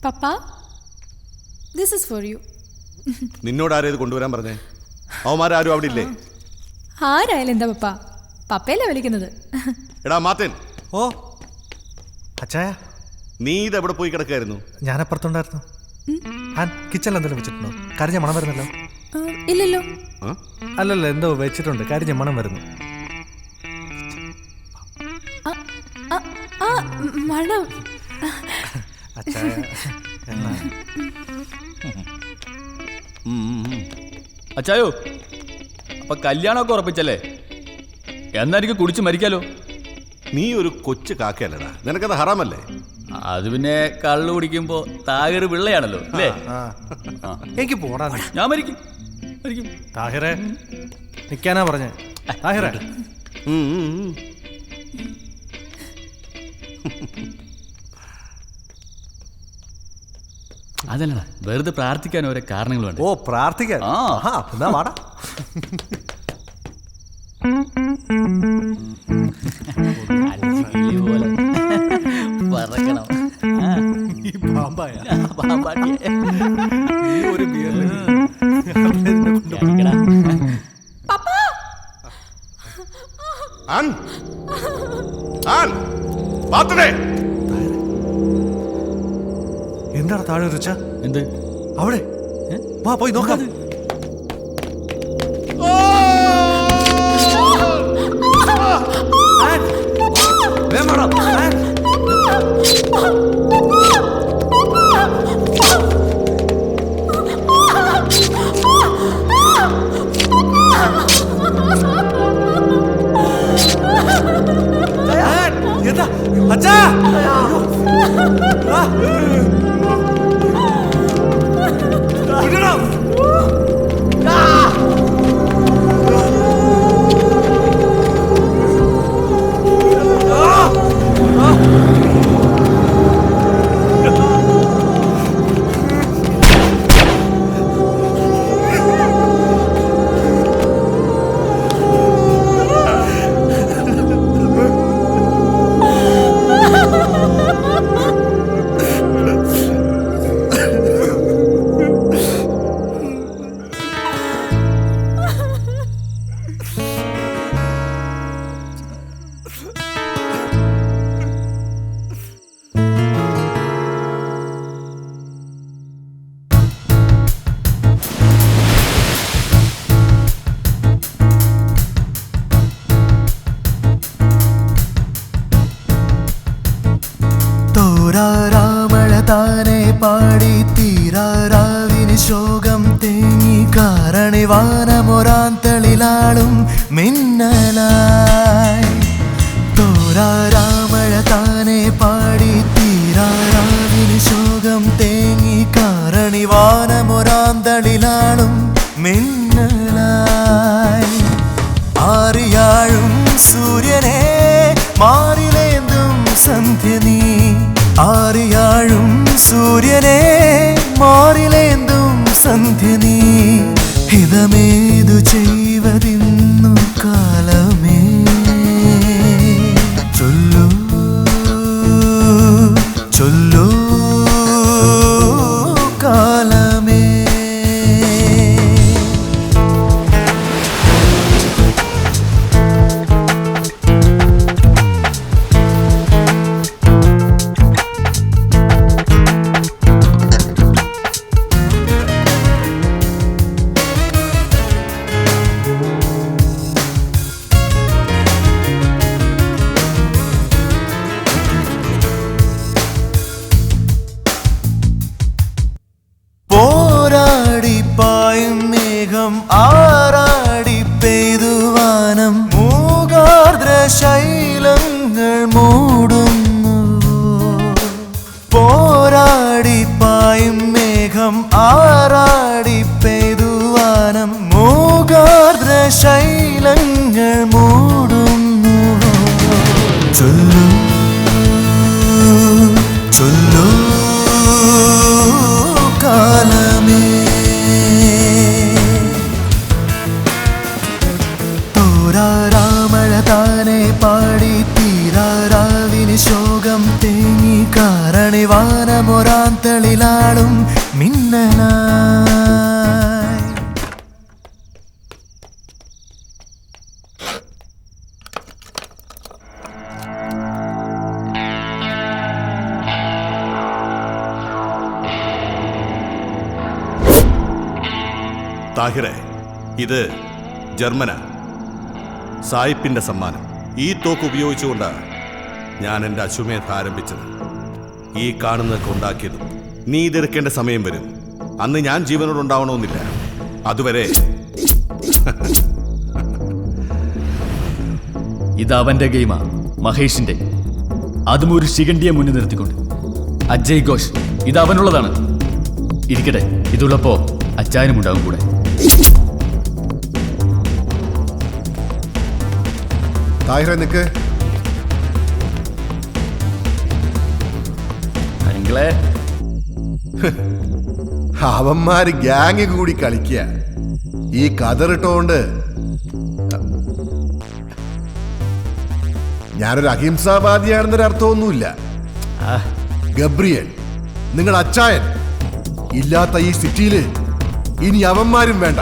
പപ്പ, this is for you. നിന്നോട് ആരേത് കൊണ്ടുവരാൻ പറഞ്ഞേ? അവന്മാരും അവിടെ ഇല്ലേ? ആരായാലും എന്താ പപ്പ, പപ്പയല്ലേ വിളിക്കുന്നത്. എടാ മാത്തൻ. ഓ അച്ചായ, നീ ഇതെവിടെ പോയി കിടക്കായിരുന്നു? ഞാനപ്പുറത്തുണ്ടായിരുന്നു. കിച്ചണിൽ എന്തെങ്കിലും വെച്ചിട്ടുണ്ടോ? കരിഞ്ഞ മണം വരുന്നല്ലോ. ഇല്ലല്ലോ. അല്ലല്ലോ, എന്തോ വെച്ചിട്ടുണ്ട്, കരിഞ്ഞ മണം വരുന്നു. മണം. അച്ചായ അച്ചായോ, അപ്പൊ കല്യാണമൊക്കെ ഉറപ്പിച്ചല്ലേ? എന്നാ എനിക്ക് കുടിച്ച് മരിക്കാലോ. നീ ഒരു കൊച്ചു കാക്കയല്ലടാ, നിനക്കത് ഹറാമല്ലേ? അത് പിന്നെ കള്ളു കുടിക്കുമ്പോ താഹിർ പിള്ളയാണല്ലോ അല്ലേ? എനിക്ക് പോടാ. ഞാൻ മരിക്കും. താഹിറേ, നിക്കാനാ പറഞ്ഞേ. താഹിറേ, അതല്ല, വെറുതെ പ്രാർത്ഥിക്കാൻ ഓരോ കാരണങ്ങളുണ്ട്. ഓ പ്രാർത്ഥിക്കാൻ. എന്നാ വാടാ. പറക്കണം. ഈ പാമ്പായ ഒരു എന്താണ് താഴെ റിച്ച? എന്ത് അവിടെ? വാ പോയി നോക്കാം. അച്ഛാ, തോരാമഴ താനെ പാടി തീരാവിന് ശോകം തേങ്ങി കാരണിവാനമൊരാന്തളിലാളും മിന്നലായി. തോര തോരാരാമഴ താനെ പാടി തീരാറാവിന് ശോകം തേങ്ങി കാരണിവാനമൊരാന്തളിലാളും മിന്നലായി ആറിയാഴും സൂര്യനെ മാറിലേന്തും സന്ധ്യ നീ ആറിയാഴും സൂര്യനെ മാറിലേന്തും സന്ധ്യ നീ ഹിതമേതു ചെയ്വതിന്നു കാലമേ ചൊല്ലൂ ചൊല്ലൂ കാലമേ പോരാടിപ്പായും മേഘം ആറാടി പെയ്തുവാനം മൂകാർദ്ര ശൈലങ്ങൾ മൂടുന്നു പോരാടിപ്പായും മേഘം ആറാടി പെയ്തുവാനം മൂകാർദ്ര ശൈലങ്ങൾ മൂടുന്നു ചൊല്ലൂ ചൊല്ലൂ കാലമേ തോരാരാമഴ താനെ പാടി തീരാറാവിന് ശോകം തേങ്ങി കാരണിവാനമൊരാന്തളിലാളും മിന്നലായി താഹിറെ, ഇത് ജർമ്മന സായിപ്പിന്റെ സമ്മാനം. ഈ തോക്ക് ഉപയോഗിച്ചുകൊണ്ടാണ് ഞാൻ എൻ്റെ അശ്വമേധ ആരംഭിച്ചത്. ഈ കാണുന്നതൊക്കെ ഉണ്ടാക്കിയതും. നീ ഇതെടുക്കേണ്ട സമയം വരും. അന്ന് ഞാൻ ജീവനോടുണ്ടാവണമെന്നില്ല. അതുവരെ ഇത് അവന്റെ ഗെയിമാ, മഹേഷിന്റെ. അതും ഒരു ശിഖണ്ഡിയെ മുന്നിൽ നിർത്തിക്കൊണ്ട്. അജയ് ഘോഷ്, ഇത് അവനുള്ളതാണ്. ഇരിക്കട്ടെ, ഇതുള്ളപ്പോ അച്ചായനും ഉണ്ടാവും കൂടെ. താഹിറെ നിക്ക്. അവന്മാര് ഗ്യാങ് കൂടി കളിക്കുക. ഈ കതറിട്ടോണ്ട് ഞാനൊരു അഹിംസാവാദിയാണെന്നൊരു അർത്ഥമൊന്നുമില്ല. ഗബ്രിയേൽ, നിങ്ങൾ അച്ചായൻ ഇല്ലാത്ത ഈ സിറ്റിയില് ഇനി അവന്മാരും വേണ്ട.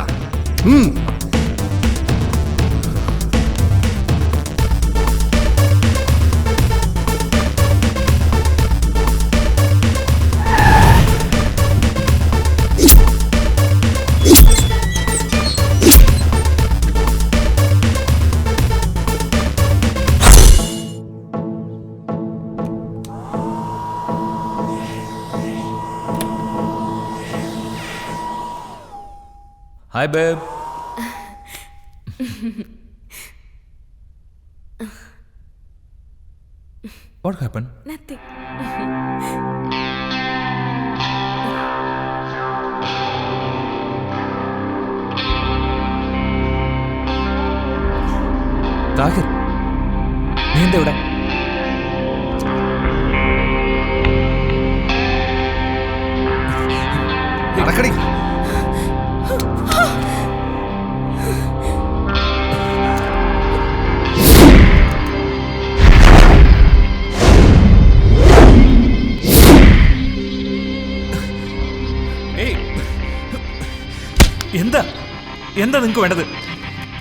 Hi, babe. What happened? Nothing. Thahir, നീ എന്താ ഇവിടെ? നടക്കടി. എന്താ എന്താ നിങ്ങൾക്ക് വേണ്ടത്?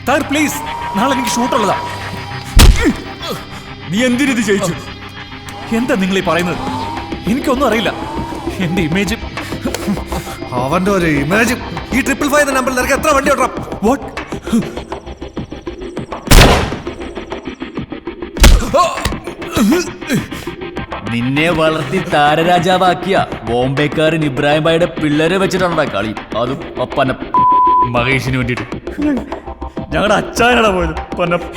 താർ പ്ലീസ്, നാളെ എനിക്ക് ഷൂട്ടുള്ളതാ. നീ എന്തിനിത് ചെയ്യിച്ചു? എന്താ നിങ്ങൾ ഈ പറയുന്നത്? എനിക്കൊന്നും അറിയില്ല. എന്റെ ഇമേജ്, അവന്റെ ഒരു ഇമേജ്. ഈ 555 നമ്പറിൽ നിനക്ക് എത്ര വണ്ടി ഓടാം? വാട്ട്? നിന്നെ വളർത്തി താരരാജാവാക്കിയ ബോംബെക്കാരൻ ഇബ്രാഹിം ഭായിയുടെ പിള്ളേരെ വെച്ചിട്ടാണ് കളി. അതും ഒപ്പന മഹേഷിന് വേണ്ടിയിട്ട്. ഞങ്ങളുടെ അച്ചായനടാ പോയത്.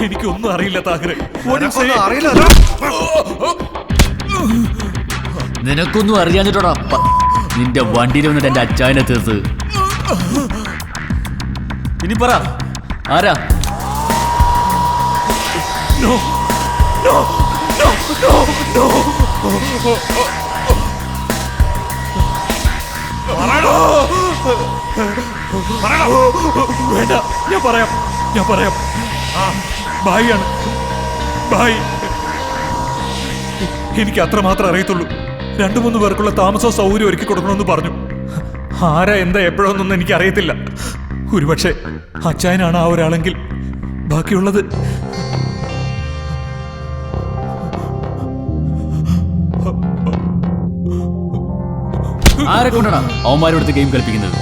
എനിക്കൊന്നും അറിയില്ല താഹിറെ. നിനക്കൊന്നും അറിയാഞ്ഞിട്ടോടാ നിന്റെ വണ്ടിയിൽ വന്നിട്ട് എന്റെ അച്ചായനെ തീർത്ത്. ഇനി പറ ആരാ? വേണ്ട, ഞാൻ പറയാം. ഭായിയാണ്, ഭായ്. എനിക്ക് അത്രമാത്രം അറിയത്തുള്ളൂ. 2-3 പേർക്കുള്ള താമസവും സൗകര്യം ഒരുക്കി കൊടുക്കണമെന്ന് പറഞ്ഞു. ആരാ എന്താ എപ്പോഴൊന്നും എനിക്ക് അറിയത്തില്ല. ഒരുപക്ഷെ അച്ചായനാണ് ആ ഒരാളെങ്കിൽ ബാക്കിയുള്ളത് ആരെ കൊണ്ടാണ് അവന്മാരോടുത്ത് ഗെയിം കളിപ്പിക്കുന്നത്?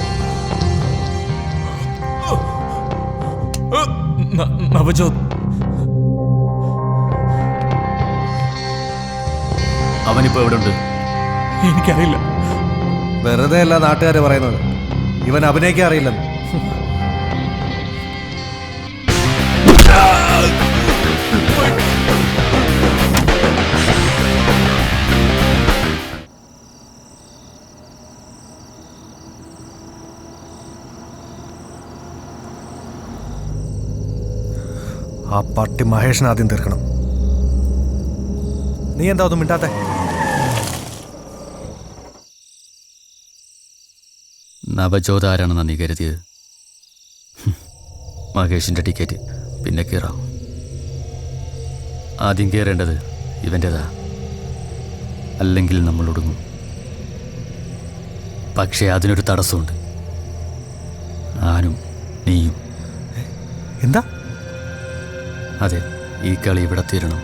നവജോത്. അവനിപ്പോ എവിടെ ഉണ്ട്? എനിക്കറിയില്ല. വെറുതെ അല്ല നാട്ടുകാര് പറയുന്നത്, ഇവൻ അഭിനയിക്കാൻ അറിയില്ലെന്ന്. ആ പട്ടി മഹേഷിനെ ആദ്യം തീർക്കണം. നീ എന്താ ഒന്നും മിണ്ടാത്തെ? നവജോത് ആരാണെന്നാ നീ കരുതിയത്? മഹേഷിന്റെ ടിക്കറ്റ് പിന്നെ കയറാം. ആദ്യം കയറേണ്ടത് ഇവൻ്റെതാ, അല്ലെങ്കിൽ നമ്മൾ ഒടുങ്ങും. പക്ഷേ അതിനൊരു തടസ്സമുണ്ട്. ആനും നീയും. എന്താ? അതെ, ഈ കളി ഇവിടെ തീരണം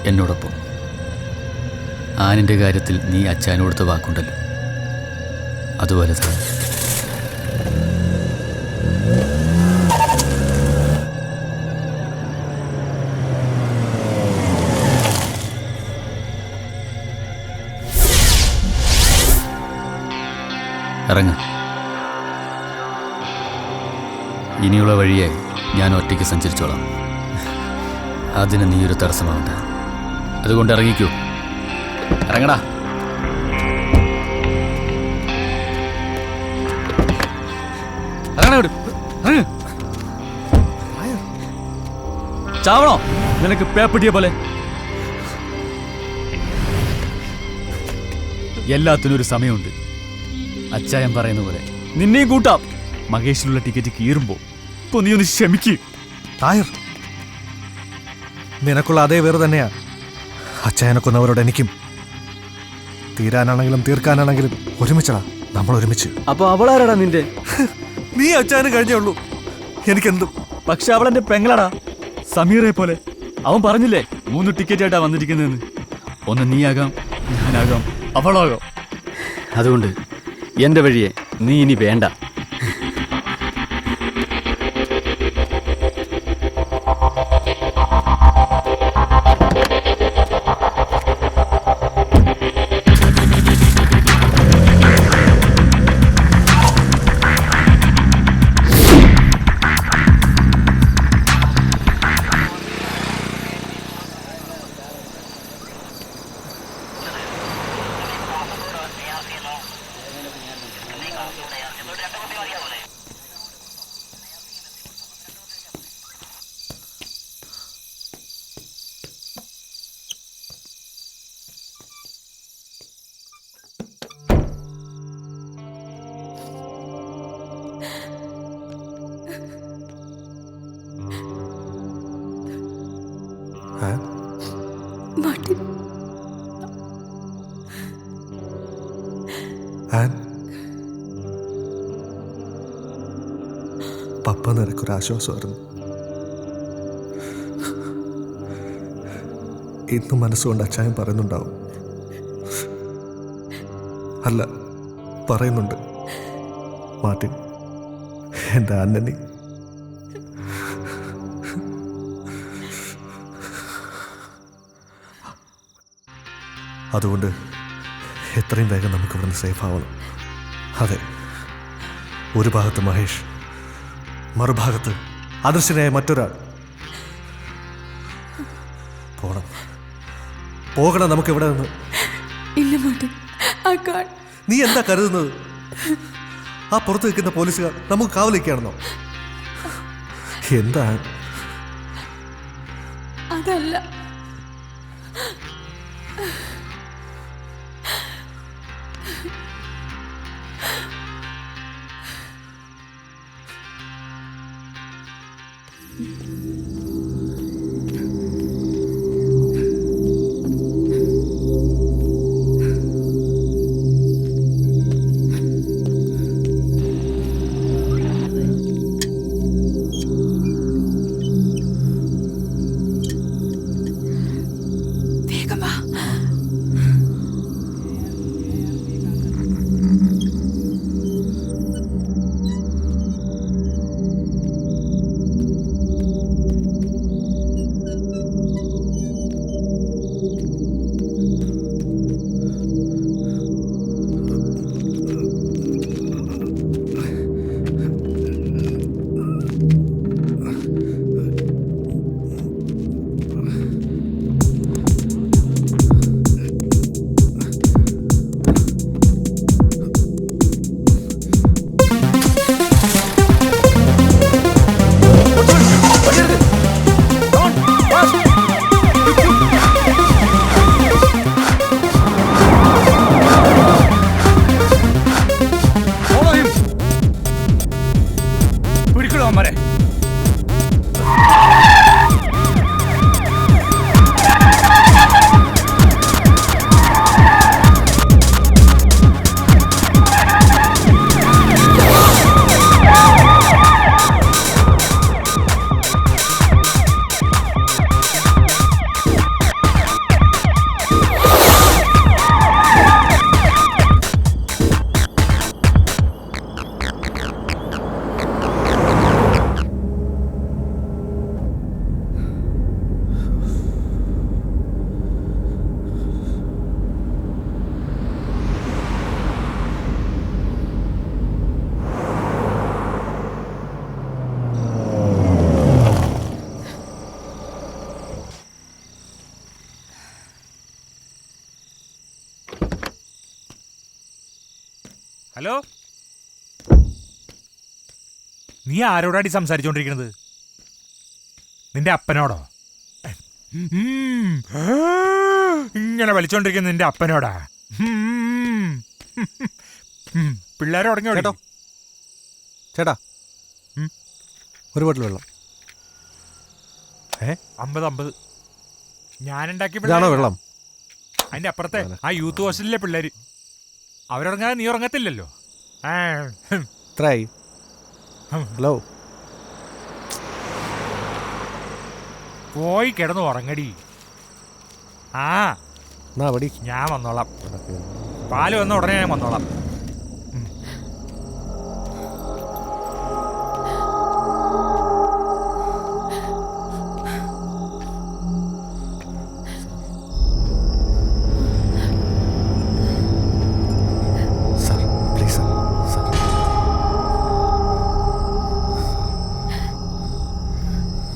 എന്നോടൊപ്പം. ആനിൻ്റെ കാര്യത്തിൽ നീ അച്ചാനോടുത്ത വാക്കുണ്ടല്ലോ, അതുപോലെ തന്നെ. ഇറങ്ങ. ഇനിയുള്ള വഴിയായി ഞാൻ ഒറ്റയ്ക്ക് സഞ്ചരിച്ചോളാം. അതിന് നീ ഒരു തടസ്സമാവണ്ട. അതുകൊണ്ട് ഇറങ്ങിക്കൂ. ഇറങ്ങടാ. ചാവണോ നിനക്ക് പേപ്പിട്ടിയ പോലെ? എല്ലാത്തിനും ഒരു സമയമുണ്ട്. അച്ചായൻ പറയുന്ന പോലെ നിന്നെയും കൂട്ടാം. മഹേഷിലുള്ള ടിക്കറ്റ് കീറുമ്പോ ഇപ്പൊ നീ ഒന്ന് ക്ഷമിക്ക്. തായർ, നിനക്കുള്ള അതേ വേറെ തന്നെയാ അച്ചായനെ കൊന്നവരോട് എനിക്കും. തീരാനാണെങ്കിലും തീർക്കാനാണെങ്കിലും ഒരുമിച്ചടാ, നമ്മൾ ഒരുമിച്ച്. അപ്പൊ അവളാരാടാ നിന്റെ? നീ അച്ചായന് കഴിഞ്ഞേ ഉള്ളൂ, എനിക്കെന്തും. പക്ഷെ അവളെന്റെ പെങ്ങളാടാ, സമീറെ പോലെ. അവൻ പറഞ്ഞില്ലേ 3 ടിക്കറ്റ് ആയിട്ടാ വന്നിരിക്കുന്നതെന്ന്. ഒന്ന് നീയാകാം, ഞാനാകാം, അവളാകാം. അതുകൊണ്ട് എന്റെ വഴിയെ നീ ഇനി വേണ്ട. മാർട്ടിൻ, പപ്പ നിനക്കൊരാശ്വാസമായിരുന്നു. ഇന്നും മനസ്സുകൊണ്ട് അച്ചായൻ പറയുന്നുണ്ടാവും. അല്ല, പറയുന്നുണ്ട്, മാർട്ടിൻ എൻ്റെ അന്നനി. അതുകൊണ്ട് എത്രയും വേഗം നമുക്ക് ഇവിടുന്ന് സേഫ് ആവണം. അതെ, ഒരു ഭാഗത്ത് മഹേഷ്, മറുഭാഗത്ത് അദൃശ്യനായ മറ്റൊരാൾ. പോണം, പോകണം നമുക്ക് ഇവിടെ നിന്ന്. ഇല്ല മാർട്ടിൻ, I can't. നീ എന്താ കരുതുന്നത്? ആ പുറത്ത് നിൽക്കുന്ന പോലീസുകാർ നമുക്ക് കാവലിക്കുകയാണെന്നോ? എന്താ? അതല്ല, ഹലോ, നീ ആരോടാടി സംസാരിച്ചോണ്ടിരിക്കുന്നത്? നിന്റെ അപ്പനോടോ? ഇങ്ങനെ വലിച്ചോണ്ടിരിക്കുന്ന നിന്റെ അപ്പനോടാ? പിള്ളേരെ ഉടങ്ങി. ചേട്ടോ, ചേട്ടാ, ഒരു ബോട്ടിൽ വെള്ളം. 50 ഞാനുണ്ടാക്കി വെള്ളം. അതിന്റെ അപ്പുറത്തെ ആ യൂത്ത് ഹോസ്റ്റലിലെ പിള്ളേര് അവരുറങ്ങാതെ നീ ഉറങ്ങത്തില്ലല്ലോ. ഹലോ, പോയി കിടന്നു ഉറങ്ങടി. ഞാൻ വന്നോളാം. പാല് വന്ന ഉടനെ ഞാൻ വന്നോളാം.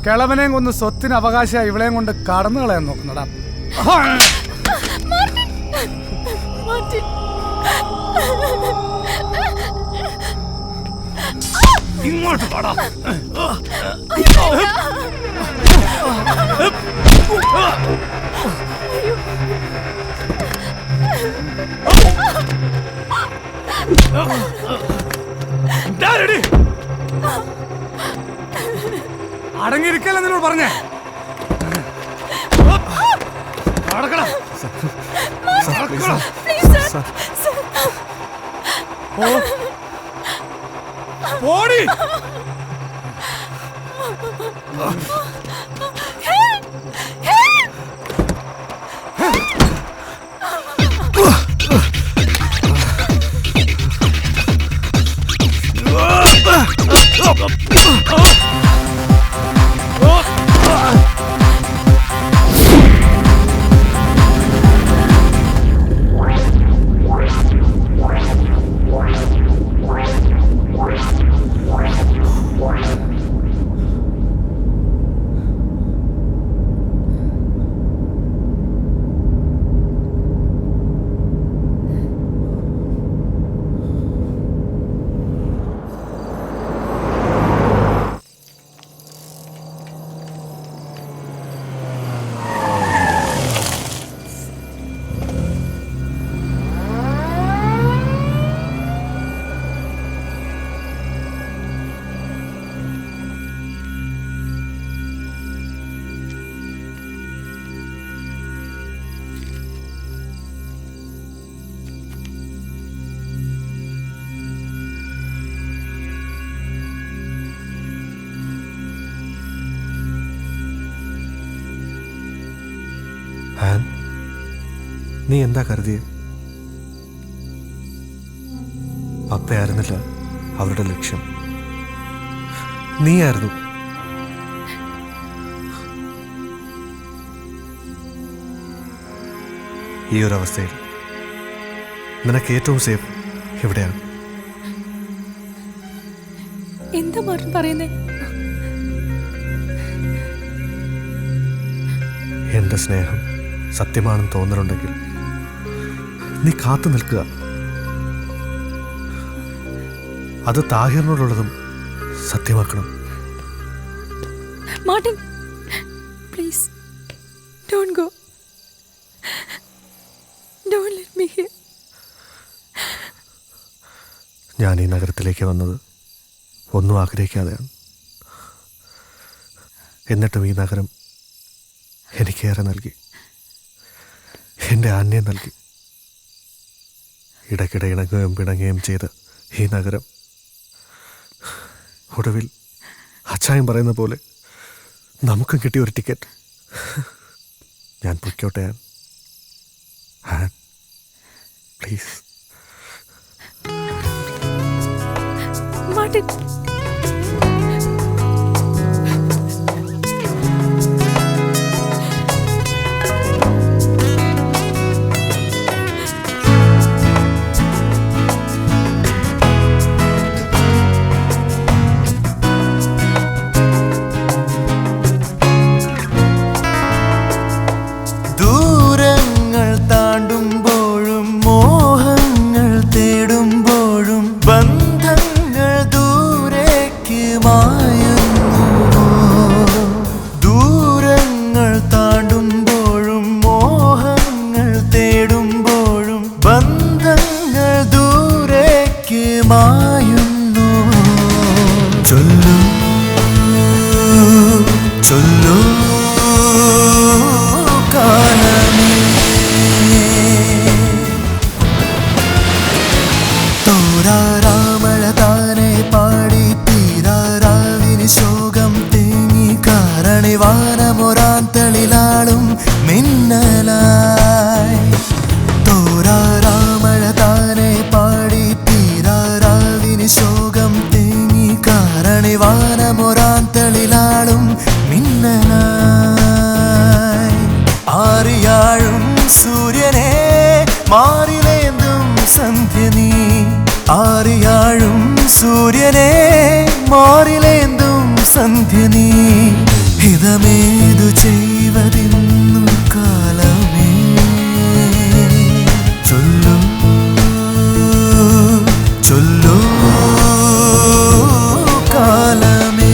കിളവനെയും കൊന്ന് സ്വത്തിന് അവകാശമായി ഇവളെയും കൊണ്ട് കടന്നു കളയാൻ നോക്കുന്നടാ. ഇങ്ങോട്ട് പാടാ. അടങ്ങിയിരിക്കല്ല നിന്നോട് പറഞ്ഞേ. പോടി. ആൻ, നീ എന്താ കരുതിയേ? പപ്പയായിരുന്നില്ല അവരുടെ ലക്ഷ്യം, നീയായിരുന്നു. ഈ ഒരു അവസ്ഥയിൽ നിനക്ക് ഏറ്റവും സേഫ് എവിടെയാണ്? എന്താ മാർട്ടിൻ പറയുന്നേ? എന്റെ സ്നേഹം സത്യമാണെന്ന് തോന്നലുണ്ടെങ്കിൽ നീ കാത്തു നിൽക്കുക. അത് താഹിറിനോടുള്ളതും സത്യമാക്കണം. Martin, please don't go. Don't let me here. ഞാൻ ഈ നഗരത്തിലേക്ക് വന്നത് ഒന്നും ആഗ്രഹിക്കാതെയാണ്. എന്നിട്ടും ഈ നഗരം എനിക്കേറെ നൽകി. എൻ്റെ ആന്യം നൽകി. ഇടയ്ക്കിടെ ഇണങ്ങുകയും പിണങ്ങുകയും ചെയ്ത് ഈ നഗരം ഒടുവിൽ അച്ചായം പറയുന്ന പോലെ നമുക്കും കിട്ടിയ ഒരു ടിക്കറ്റ്. ഞാൻ പൊയ്ക്കോട്ടെ ആൻ, പ്ലീസ്. മാർട്ടിൻ, ദൂരങ്ങൾ താണ്ടുമ്പോഴും മോഹങ്ങൾ തേടുമ്പോഴും ബന്ധങ്ങൾ ദൂരേക്ക് മായുന്നു. ദൂരങ്ങൾ താണ്ടുമ്പോഴും മോഹങ്ങൾ തേടുമ്പോഴും ബന്ധങ്ങൾ ദൂരേക്ക് മായുന്നു. ചൊല്ലൂ ചൊല്ലൂ കാലമേ, തോരാരാമഴ താനെ പാടി തീരാരാവിന് ശോകം തേങ്ങി കാരണിവാനമൊരാൻ തളിലാളും മിന്നലായി. തോരാരാമഴ താനെ പാടി തീരാരാവിന് ശോകം തേങ്ങി കാരണിവാനമൊരാൻ തളിലാളും മിന്നലായി. ആറിയാഴും സൂര്യനെ മാറിലേന്തും സന്ധ്യ നീ. ആറിയാഴും സൂര്യനെ മാറിലേന്തും സന്ധ്യ നീ. ഹിതമേതു ചെയ്വതിന്നു കാലമേ. ചൊല്ലൂ ചൊല്ലൂ കാലമേ.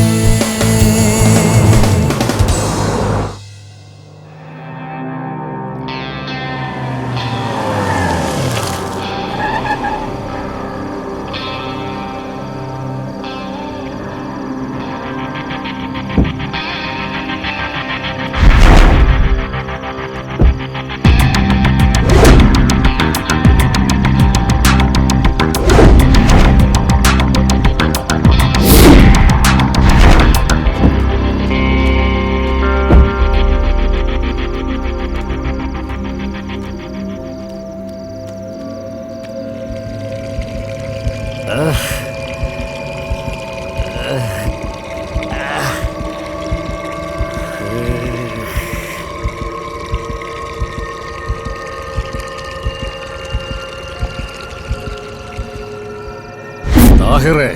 താഹിറേ,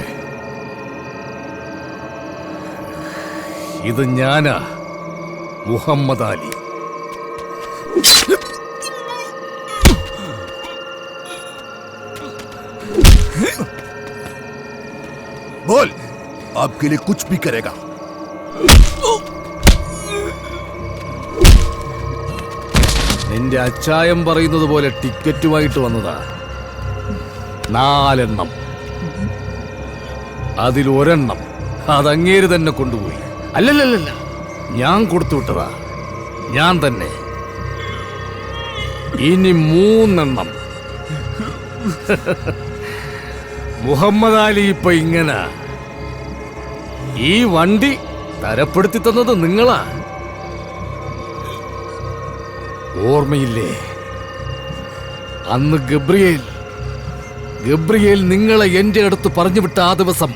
ഇത് ഞാനാ, മുഹമ്മദ് അലി. बोल, आपके लिए कुछ भी करेगा. നിന്റെ അച്ചായം പറയുന്നത് പോലെ ടിക്കറ്റുമായിട്ട് വന്നതാ. 4 എണ്ണം. അതിലൊരെണ്ണം അതങ്ങേര് തന്നെ കൊണ്ടുപോയി. അല്ലല്ലല്ല, ഞാൻ കൊടുത്തു വിട്ടതാ, ഞാൻ തന്നെ. ഇനി 3 എണ്ണം. മുഹമ്മദ് അലി ഇപ്പൊ ഇങ്ങനെ. ഈ വണ്ടി തരപ്പെടുത്തി തന്നത് നിങ്ങളാ. ഓർമ്മയില്ലേ അന്ന് ഗബ്രിയേൽ നിങ്ങളെ എന്റെ അടുത്ത് പറഞ്ഞു വിട്ട ആ ദിവസം?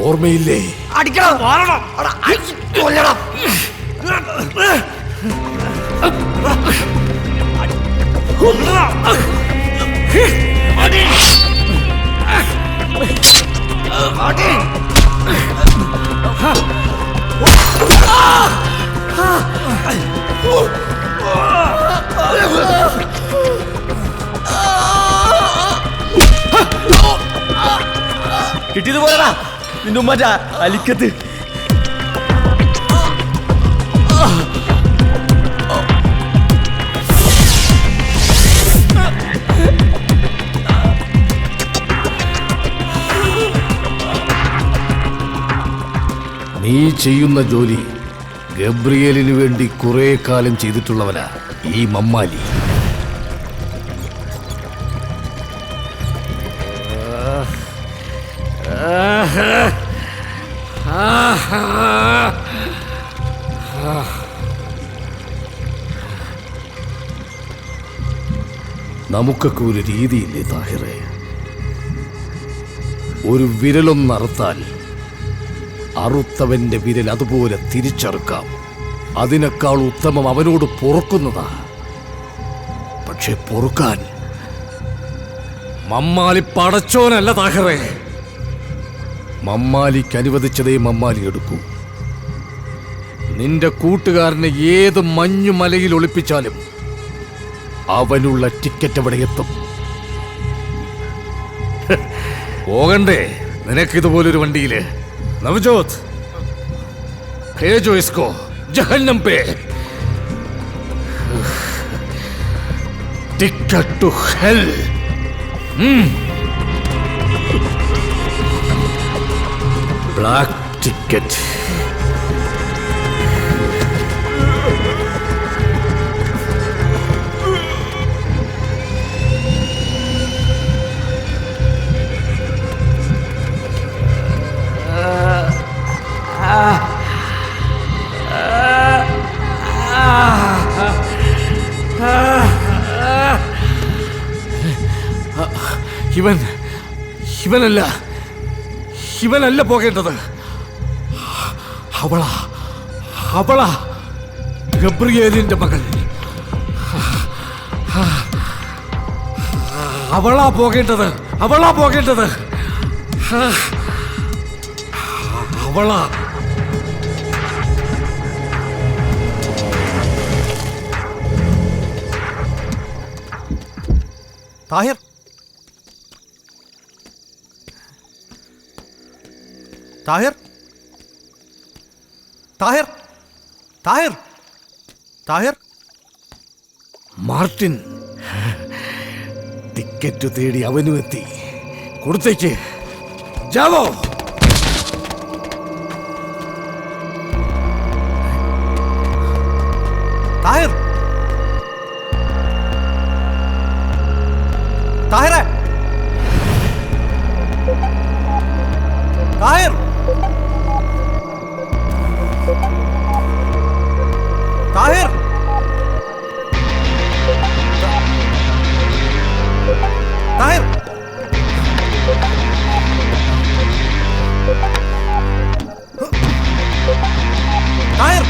ഓർമ്മയില്ലേ? കിട്ടിയത് പോലെടാ നിന്റെ ഉമ്മ അലിക്കത്ത്. നീ ചെയ്യുന്ന ജോലി ഗബ്രിയേലിനു വേണ്ടി കുറെ കാലം ചെയ്തിട്ടുള്ളവനാ ഈ മമ്മാലി. നമുക്കൊക്കെ ഒരു രീതിയില്ലേ താഹിറേ? ഒരു വിരലൊന്നറുത്താൽ അറുത്തവന്റെ വിരൽ അതുപോലെ തിരിച്ചറുക്കാം. അതിനേക്കാൾ ഉത്തമം അവനോട് പൊറുക്കുന്നതാ. പക്ഷെ പൊറുക്കാൻ മമ്മാലി പടച്ചോനല്ല താഹിറേ. മമ്മാലിക്ക് അനുവദിച്ചതേ മമ്മാലി എടുക്കൂ. നിന്റെ കൂട്ടുകാരനെ ഏത് മഞ്ഞുമലയിൽ ഒളിപ്പിച്ചാലും അവനുള്ള ടിക്കറ്റ് അവിടെ എത്തും. പോകണ്ടേ നിനക്കിതുപോലൊരു വണ്ടിയില്? നവജോത് भेजो इसको जहन्नम पे. Ticket to hell. Black ticket. ഇവനല്ല പോകേണ്ടത്. അവളാ ഗബ്രിയേലിന്റെ മകൾ. അവളാ പോകേണ്ടത്. അവളാ. താഹിർ, താഹിർ, താഹിർ, താഹിർ, താഹിർ. മാർട്ടിൻ ടിക്കറ്റ് തേടി അവനും എത്തി. കൊടുത്തേക്ക്. ജാവോ. താഹിർ, താഹിറേ, താഹിർ, താഹിർ, താഹിർ. താഹിർ.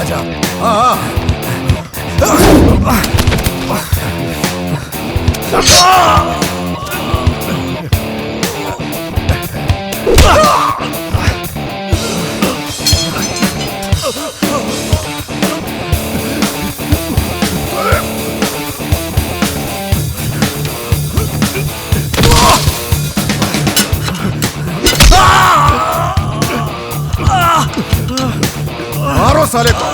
രാജാ. मारो साले को.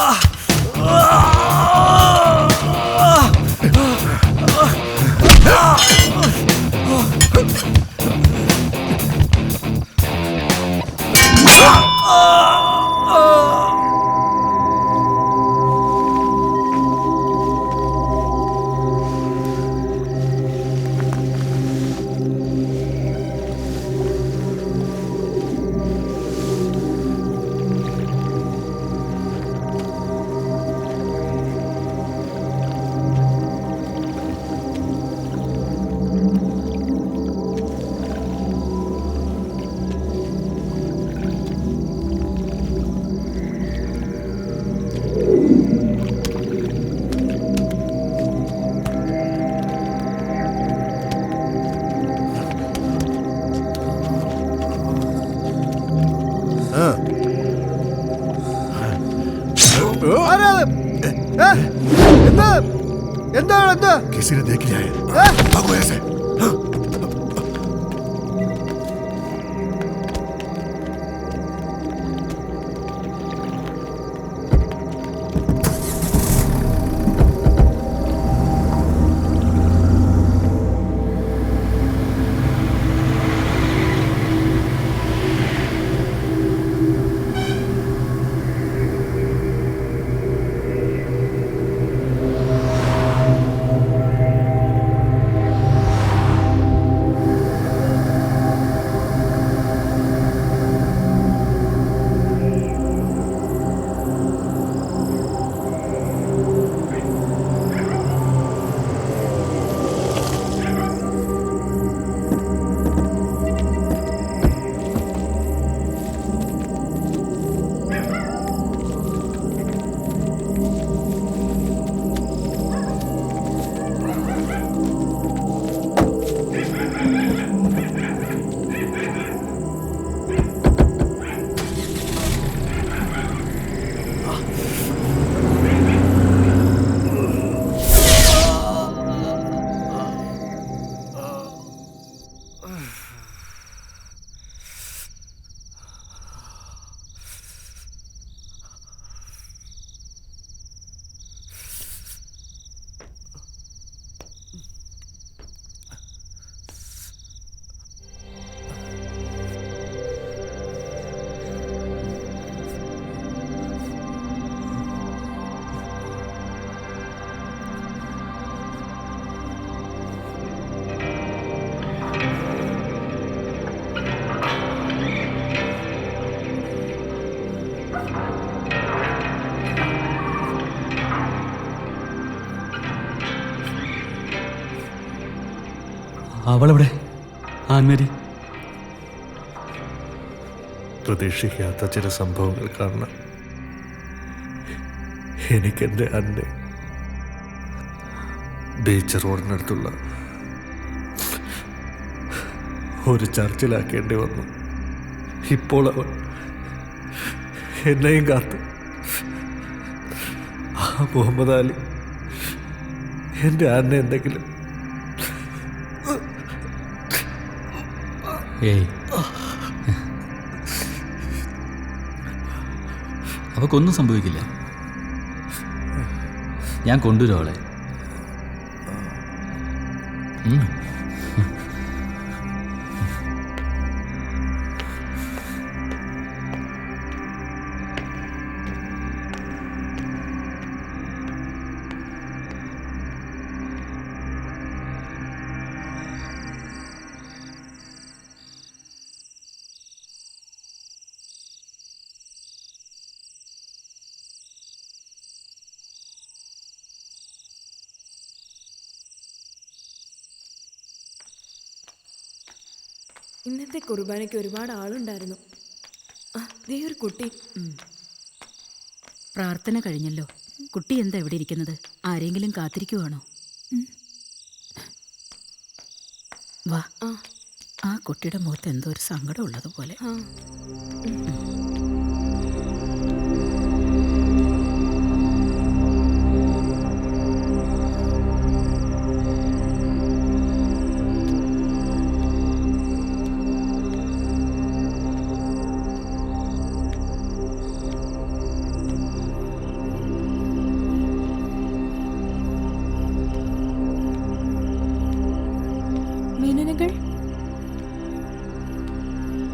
किसी ने देख लिया है. भागो ऐसे. അവളെവിടെ? ആൻമേരി. പ്രതീക്ഷിക്കാത്ത ചില സംഭവങ്ങൾ കാരണം എനിക്കെൻ്റെ അന്നെ ബീച്ച് റോഡിനടുത്തുള്ള ഒരു ചർച്ചിലാക്കേണ്ടി വന്നു. ഇപ്പോൾ അവൻ എന്നെയും കാത്ത് ആ മുഹമ്മദ് അലി എൻ്റെ അന്നെ എന്തെങ്കിലും. ഏയ്, അവക്കൊന്നും സംഭവിക്കില്ല. ഞാൻ കൊണ്ടുവരും അവളെ. ഇന്നത്തെ കുർബാനയ്ക്ക് ഒരുപാട് ആളുണ്ടായിരുന്നു. ദേ ഒരു കുട്ടി. പ്രാർത്ഥന കഴിഞ്ഞല്ലോ. കുട്ടി എന്താ എവിടെ ഇരിക്കുന്നത്? ആരെങ്കിലും കാത്തിരിക്കുവാണോ? വാ. ആ കുട്ടിയുടെ മുഖത്ത് എന്തോ ഒരു സങ്കടം ഉള്ളതുപോലെ.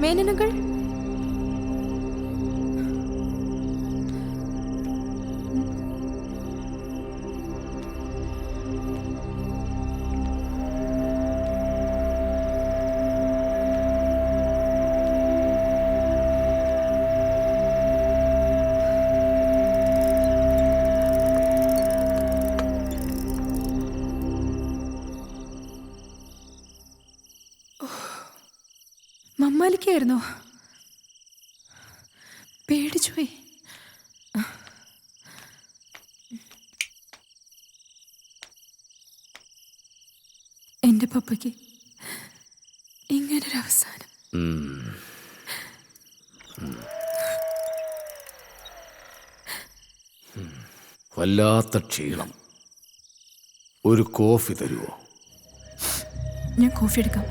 മേനനകൾ മമ്മാലിക്കായിരുന്നോ? പേടിച്ചുപോയി. എന്റെ പപ്പയ്ക്ക് ഇങ്ങനൊരവസാനം. വല്ലാത്ത ക്ഷീണം. ഒരു കോഫി തരുമോ? ഞാൻ കോഫി എടുക്കാം.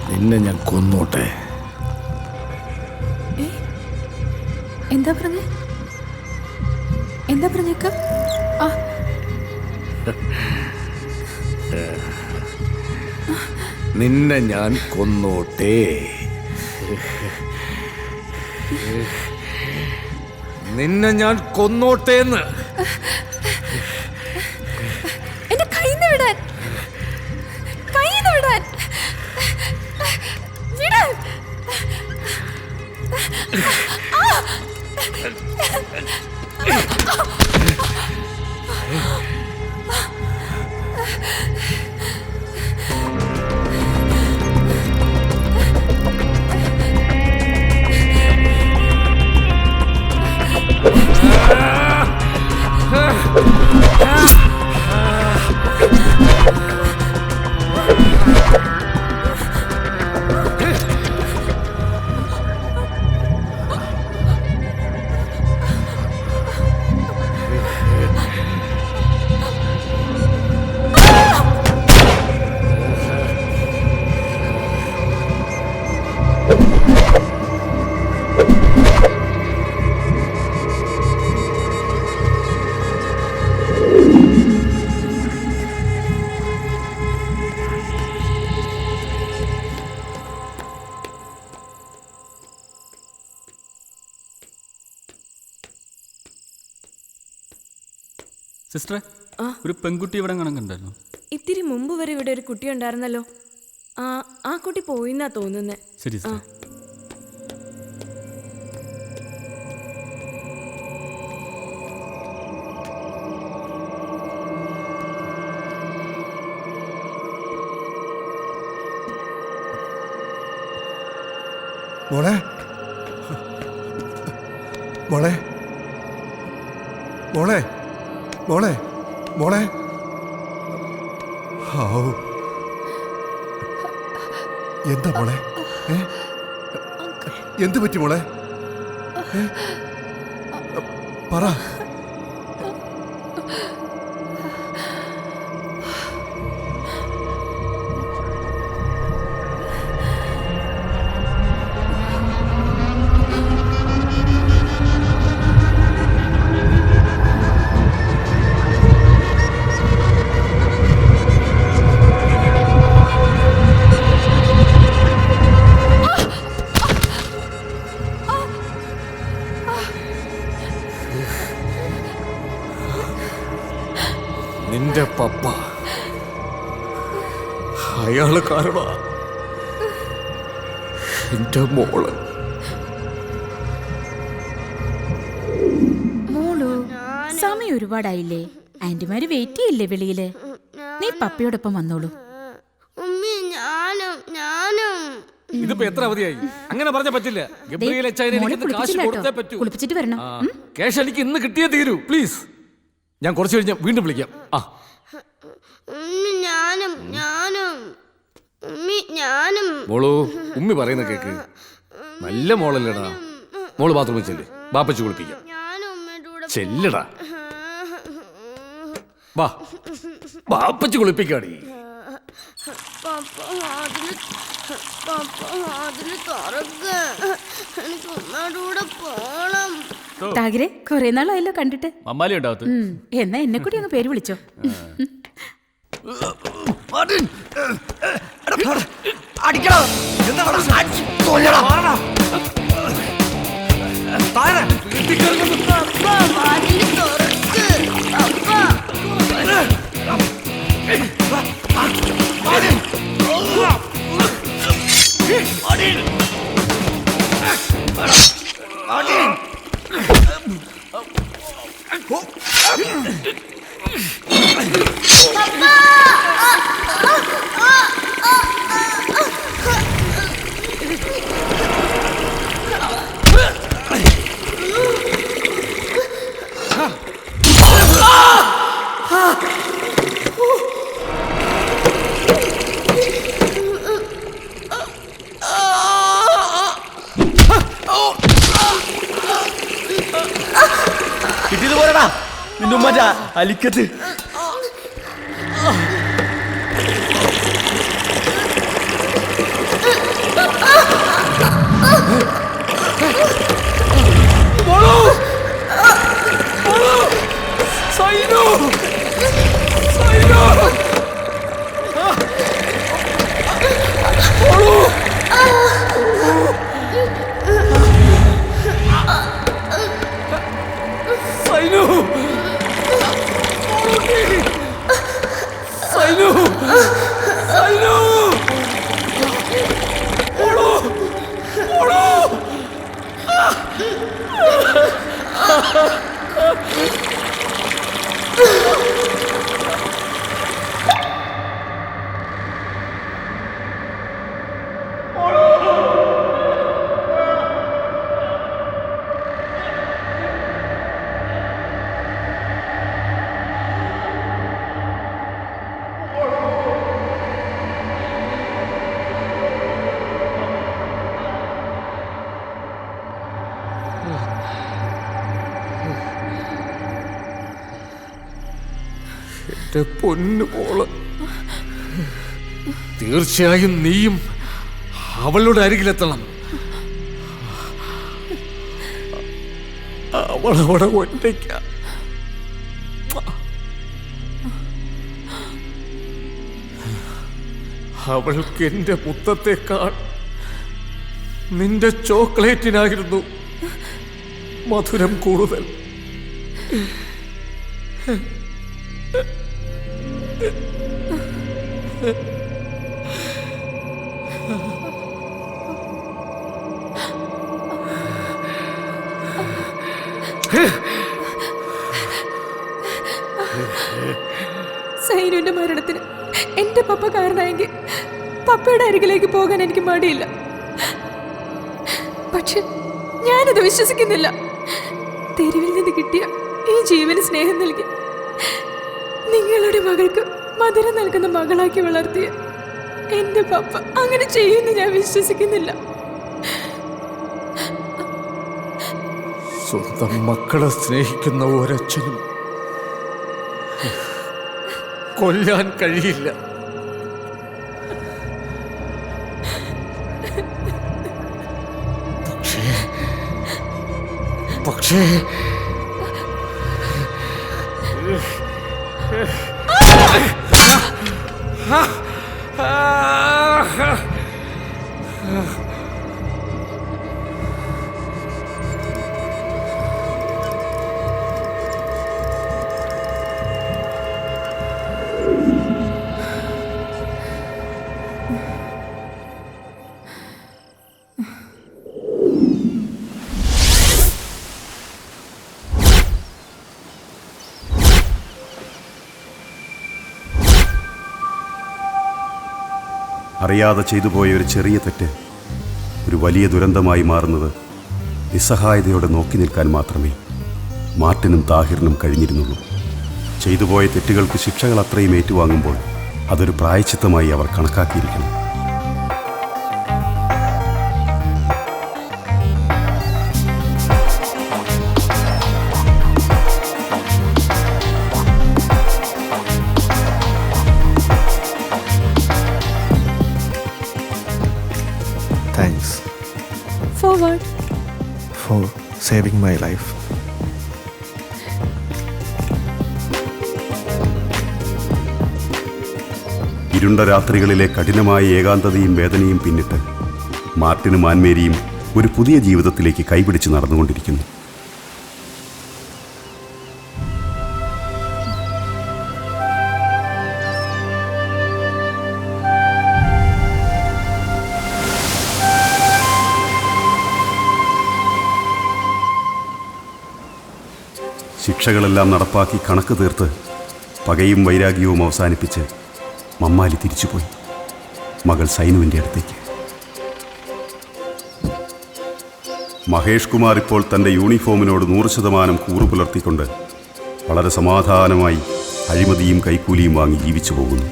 നിന്നെ ഞാൻ കൊന്നോട്ടെ. എന്താ പറഞ്ഞേ? എന്താ പറഞ്ഞേക്ക? നിന്നെ ഞാൻ കൊന്നോട്ടെ. നിന്നെ ഞാൻ കൊന്നോട്ടേന്ന്. എന്റെ കൈന്ന് വിടാൻ, കൈന്ന് വിടാൻ, വിടാൻ. സിസ്റ്ററെ, ഒരു പെൺകുട്ടി ഇവിടെ കണ്ടായിരുന്നു. ഇത്തിരി മുമ്പ് വരെ ഇവിടെ ഒരു കുട്ടി ഉണ്ടായിരുന്നല്ലോ. ആ കുട്ടി പോയിന്നാ തോന്നുന്നേ. ശരി സിസ്റ്റർ. മോളെ, മോളെ, മോളെ, മോളെ, മോളെ. എന്താ മോളെ? എന്ത് പറ്റി മോളെ? പറ. നിന്റെ പപ്പ, അയാള് കാരണം എന്റെ മോള്. മോളു, സമയം ഒരുപാടായില്ലേ? ആന്റിമാര് വെയിറ്റ് ചെയ്യില്ലേ വെളിയില്? നീ പപ്പയോടൊപ്പം വന്നോളൂ. ഉമ്മി, ഞാനും ഇതിപ്പോ എത്ര അവധിയായി? അങ്ങനെ പറഞ്ഞ പറ്റില്ല. ഗബ്രിയേൽ അച്ചായനെ എനിക്ക് കാശ് കൊടുത്തേ പറ്റൂ. കുളിപ്പിച്ചിട്ട് വരണം. ക്യാഷ് എനിക്ക് ഇന്ന് കിട്ടിയേ തീരൂ. പ്ലീസ്, ഞാൻ കുറച്ച് കഴിഞ്ഞ് വീണ്ടും വിളിക്കാം. മോളു, ഉമ്മി പറയുന്ന കേക്ക്. നല്ല മോളല്ലേടാ. മോള് ബാത്റൂമിൽ ചെല്ല്, ബാപ്പച്ച് കുളിപ്പിക്കാം. ചെല്ലടാ, വാ, ബാപ്പച്ച് കുളിപ്പിക്കാടി. താഗിരെ, കൊറേ നാളായല്ലോ കണ്ടിട്ട്. മമ്മാലി ഉണ്ടാവത്ത്. എന്നാ എന്നെ കൂടി അങ്ങ് പേര് വിളിച്ചോ. കിട്ടിയത് പോരടാ നിന്റെ ഉമ്മ അലിക്കത്ത്. പൊന്നു മോള്, തീർച്ചയായും നീയും അവളുടെ അരികിലെത്തണം. അവളവിടെ ഒറ്റയ്ക്ക. അവൾക്ക് എന്റെ മുത്തത്തേക്കാൾ നിന്റെ ചോക്ലേറ്റിനായിരുന്നു മധുരം കൂടുതൽ. സൈനുവിന്റെ മരണത്തിന് എന്റെ പപ്പ കാരണമായെങ്കിൽ പപ്പയുടെ അരികിലേക്ക് പോകാൻ എനിക്ക് മടിയില്ല. പക്ഷെ ഞാനത് വിശ്വസിക്കുന്നില്ല. തെരുവിൽ നിന്ന് കിട്ടിയ ഈ ജീവന് സ്നേഹം നൽകി നിങ്ങളുടെ മകൾക്ക് മധുരം നൽകുന്ന മകളാക്കി വളർത്തിയ എന്റെ പപ്പ അങ്ങനെ ചെയ്യുമെന്ന് ഞാൻ വിശ്വസിക്കുന്നില്ല. സ്വന്തം മക്കളെ സ്നേഹിക്കുന്ന ഒരച്ഛനും കൊല്ലാൻ കഴിയില്ല. പക്ഷേ അറിയാതെ ചെയ്തു പോയ ഒരു ചെറിയ തെറ്റ് ഒരു വലിയ ദുരന്തമായി മാറുന്നത് നിസ്സഹായതയോടെ നോക്കി നിൽക്കാൻ മാത്രമേ മാർട്ടിനും താഹിറിനും കഴിഞ്ഞിരുന്നുള്ളൂ. ചെയ്തുപോയ തെറ്റുകൾക്ക് ശിക്ഷകൾ അത്രയും ഏറ്റുവാങ്ങുമ്പോൾ അതൊരു പ്രായശ്ചിത്തമായി അവർ കണക്കാക്കിയിരിക്കണം. Thanks forward for saving my life. ഇരുണ്ട രാത്രികളിലെ കഠിനമായ ഏകാന്തതയും വേദനയും പിന്നിട്ട് മാർട്ടിനും ആൻമേരിയും ഒരു പുതിയ ജീവിതത്തിലേക്ക് കൈപിടിച്ച് നടന്നുകൊണ്ടിരിക്കുന്നു. ശിക്ഷകളെല്ലാം നടപ്പാക്കി കണക്ക് തീർത്ത് പകയും വൈരാഗ്യവും അവസാനിപ്പിച്ച് മമ്മാലി തിരിച്ചുപോയി മകൾ സൈനുവിൻ്റെ അടുത്തേക്ക്. മഹേഷ് കുമാർ ഇപ്പോൾ തൻ്റെ യൂണിഫോമിനോട് 100% കൂറു പുലർത്തിക്കൊണ്ട് വളരെ സമാധാനമായി അഴിമതിയും കൈക്കൂലിയും വാങ്ങി ജീവിച്ചു പോകുന്നു.